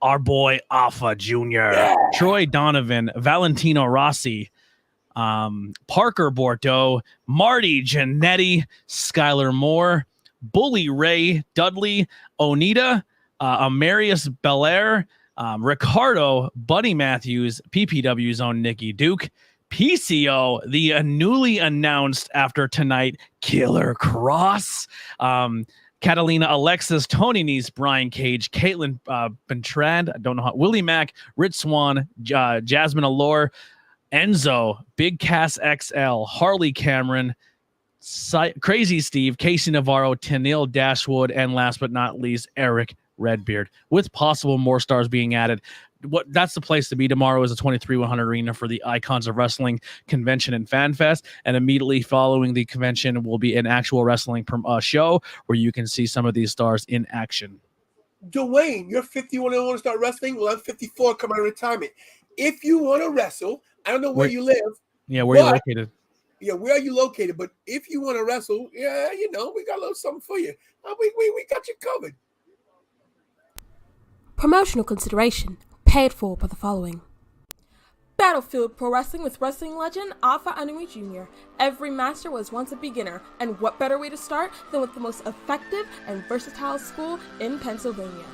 Speaker 3: our boy Alpha Jr., Troy Donovan, Valentino Rossi, Parker Bordeaux, Marty Jannetty, Skylar Moore, Bully Ray Dudley, Onita, Amarius Belair, Ricardo, Buddy Matthews, PPW's own Nikki Duke, PCO, the newly announced after tonight Killer Kross, Catalina Alexis, Tony Nese, Brian Cage, Caitlin Bentrand, I don't know how, Willie Mack, Rich Swan, Jasmine Allure, Enzo, Big Cass XL, Harley Cameron, Crazy Steve, Casey Navarro, Tennille Dashwood, and last but not least, Eric Redbeard, with possible more stars being added. That's the place to be tomorrow is the 2300 Arena for the Icons of Wrestling Convention and Fan Fest, and immediately following the convention will be an actual wrestling show where you can see some of these stars in action.
Speaker 1: Dwayne, you're 51 and want to start wrestling? Well, I'm 54, come out of retirement. If you want to wrestle, I don't know where you live.
Speaker 3: Yeah, where you're located.
Speaker 1: Yeah, where are you located? But if you want to wrestle, yeah, we got a little something for you. We got you covered.
Speaker 6: Promotional consideration paid for by the following. Battlefield Pro Wrestling with wrestling legend Alpha Anoa'i Jr. Every master was once a beginner, and what better way to start than with the most effective and versatile school in Pennsylvania.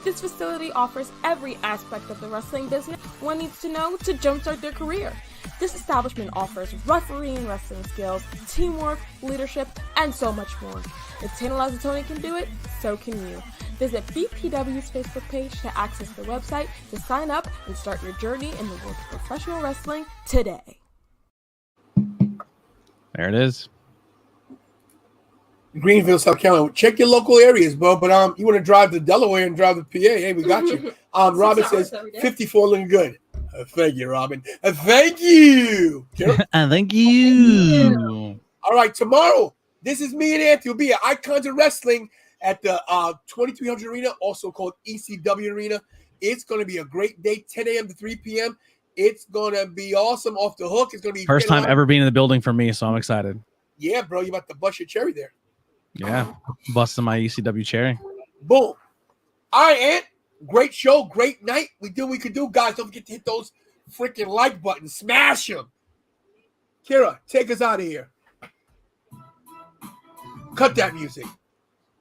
Speaker 6: This facility offers every aspect of the wrestling business one needs to know to jumpstart their career. This establishment offers refereeing and wrestling skills, teamwork, leadership, and so much more. If Tantalizing Tony can do it, so can you. Visit BPW's Facebook page to access the website to sign up and start your journey in the world of professional wrestling today.
Speaker 3: There it is.
Speaker 1: Greenville, South Carolina. Check your local areas, bro. But you want to drive to Delaware and drive to PA? Hey, we got you. Robin says 54 looking good. Thank you, Robin. Thank you.
Speaker 3: Thank you.
Speaker 1: All right, tomorrow, this is me and Anthony. We'll be at Icons of Wrestling at the 2300 Arena, also called ECW Arena. It's going to be a great day, 10 a.m. to 3 p.m. It's going to be awesome off the hook. It's going to be
Speaker 3: first time ever being in the building for me, so I'm excited.
Speaker 1: Yeah, bro, you about to bust your cherry there.
Speaker 3: Yeah, busting my ECW cherry.
Speaker 1: Boom. All right, Ant. Great show, great night. We did what we could do. Guys, don't forget to hit those freaking like buttons. Smash them. Kira, take us out of here. Cut that music.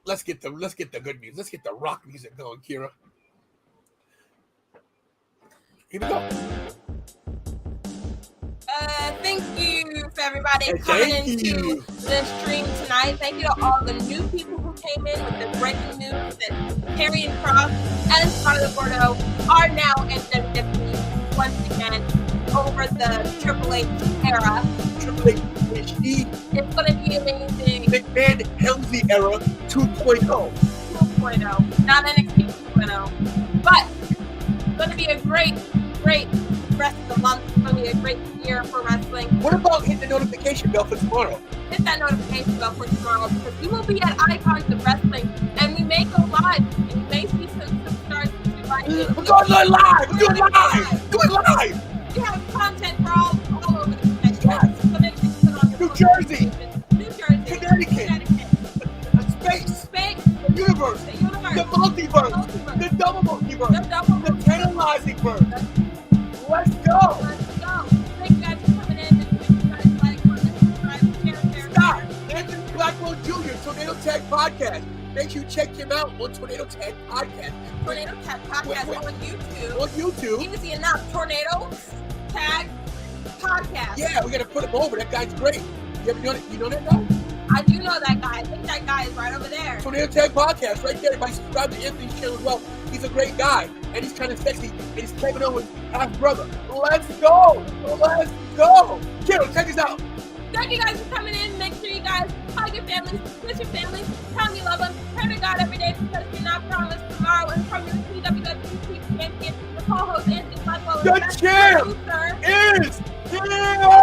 Speaker 1: Let's get the good music. Let's get the rock music going, Kira. Here we go.
Speaker 4: Thank you for everybody coming into the stream tonight. Thank you to all the new people who came in with the breaking news that Karrion Kross and Scarlett Bordeaux are now in WWE once again over the Triple H era.
Speaker 1: Triple H PhD.
Speaker 4: It's going to be amazing.
Speaker 1: McMahon Helmsley era 2.0.
Speaker 4: 2.0. Not NXT 2.0. But it's going to be a great rest of the month. It's going to be a great year for wrestling.
Speaker 1: What about hitting the notification bell for tomorrow?
Speaker 4: Hit that notification bell for tomorrow because we will be at Icons of Wrestling and we may go live and you may see some stars
Speaker 1: We're going live. We're doing live. Do it live.
Speaker 4: We have content for all over the place.
Speaker 1: Yes.
Speaker 4: So make sure you put on your
Speaker 1: New
Speaker 4: phone
Speaker 1: Jersey.
Speaker 4: notifications. New Jersey.
Speaker 1: Connecticut. Space.
Speaker 4: Space.
Speaker 1: The universe.
Speaker 4: The universe.
Speaker 1: The multiverse. The double multiverse.
Speaker 4: The double
Speaker 1: The tantalizing verse. Let's go.
Speaker 4: Let's go. Thank you guys for coming in. Make sure you guys like, comment, subscribe, share.
Speaker 1: Stop. Anthony Blackwell Jr. Tornado Tag Podcast. Make sure you check him out on Tornado Tag Podcast.
Speaker 4: Tornado Tag Podcast on YouTube.
Speaker 1: On YouTube.
Speaker 4: Easy enough. Tornado Tag Podcast.
Speaker 1: Yeah, we gotta put him over. That guy's great. You ever know that? You know that guy?
Speaker 4: I do know that guy. I think that guy is right over there.
Speaker 1: Tornado Tag Podcast, right there. Everybody subscribe to Anthony's channel as well. He's a great guy, and he's kind of sexy, and he's Kevin Owens' half brother. Let's go! Let's go! Kiddo, check us out.
Speaker 4: Thank you guys for coming in. Make sure you guys hug your families, kiss your families, tell them you love them, pray to God every day because you're not promised tomorrow. And from your TWWP champion, the co-host Anthony Blackwell.
Speaker 1: The champ is here!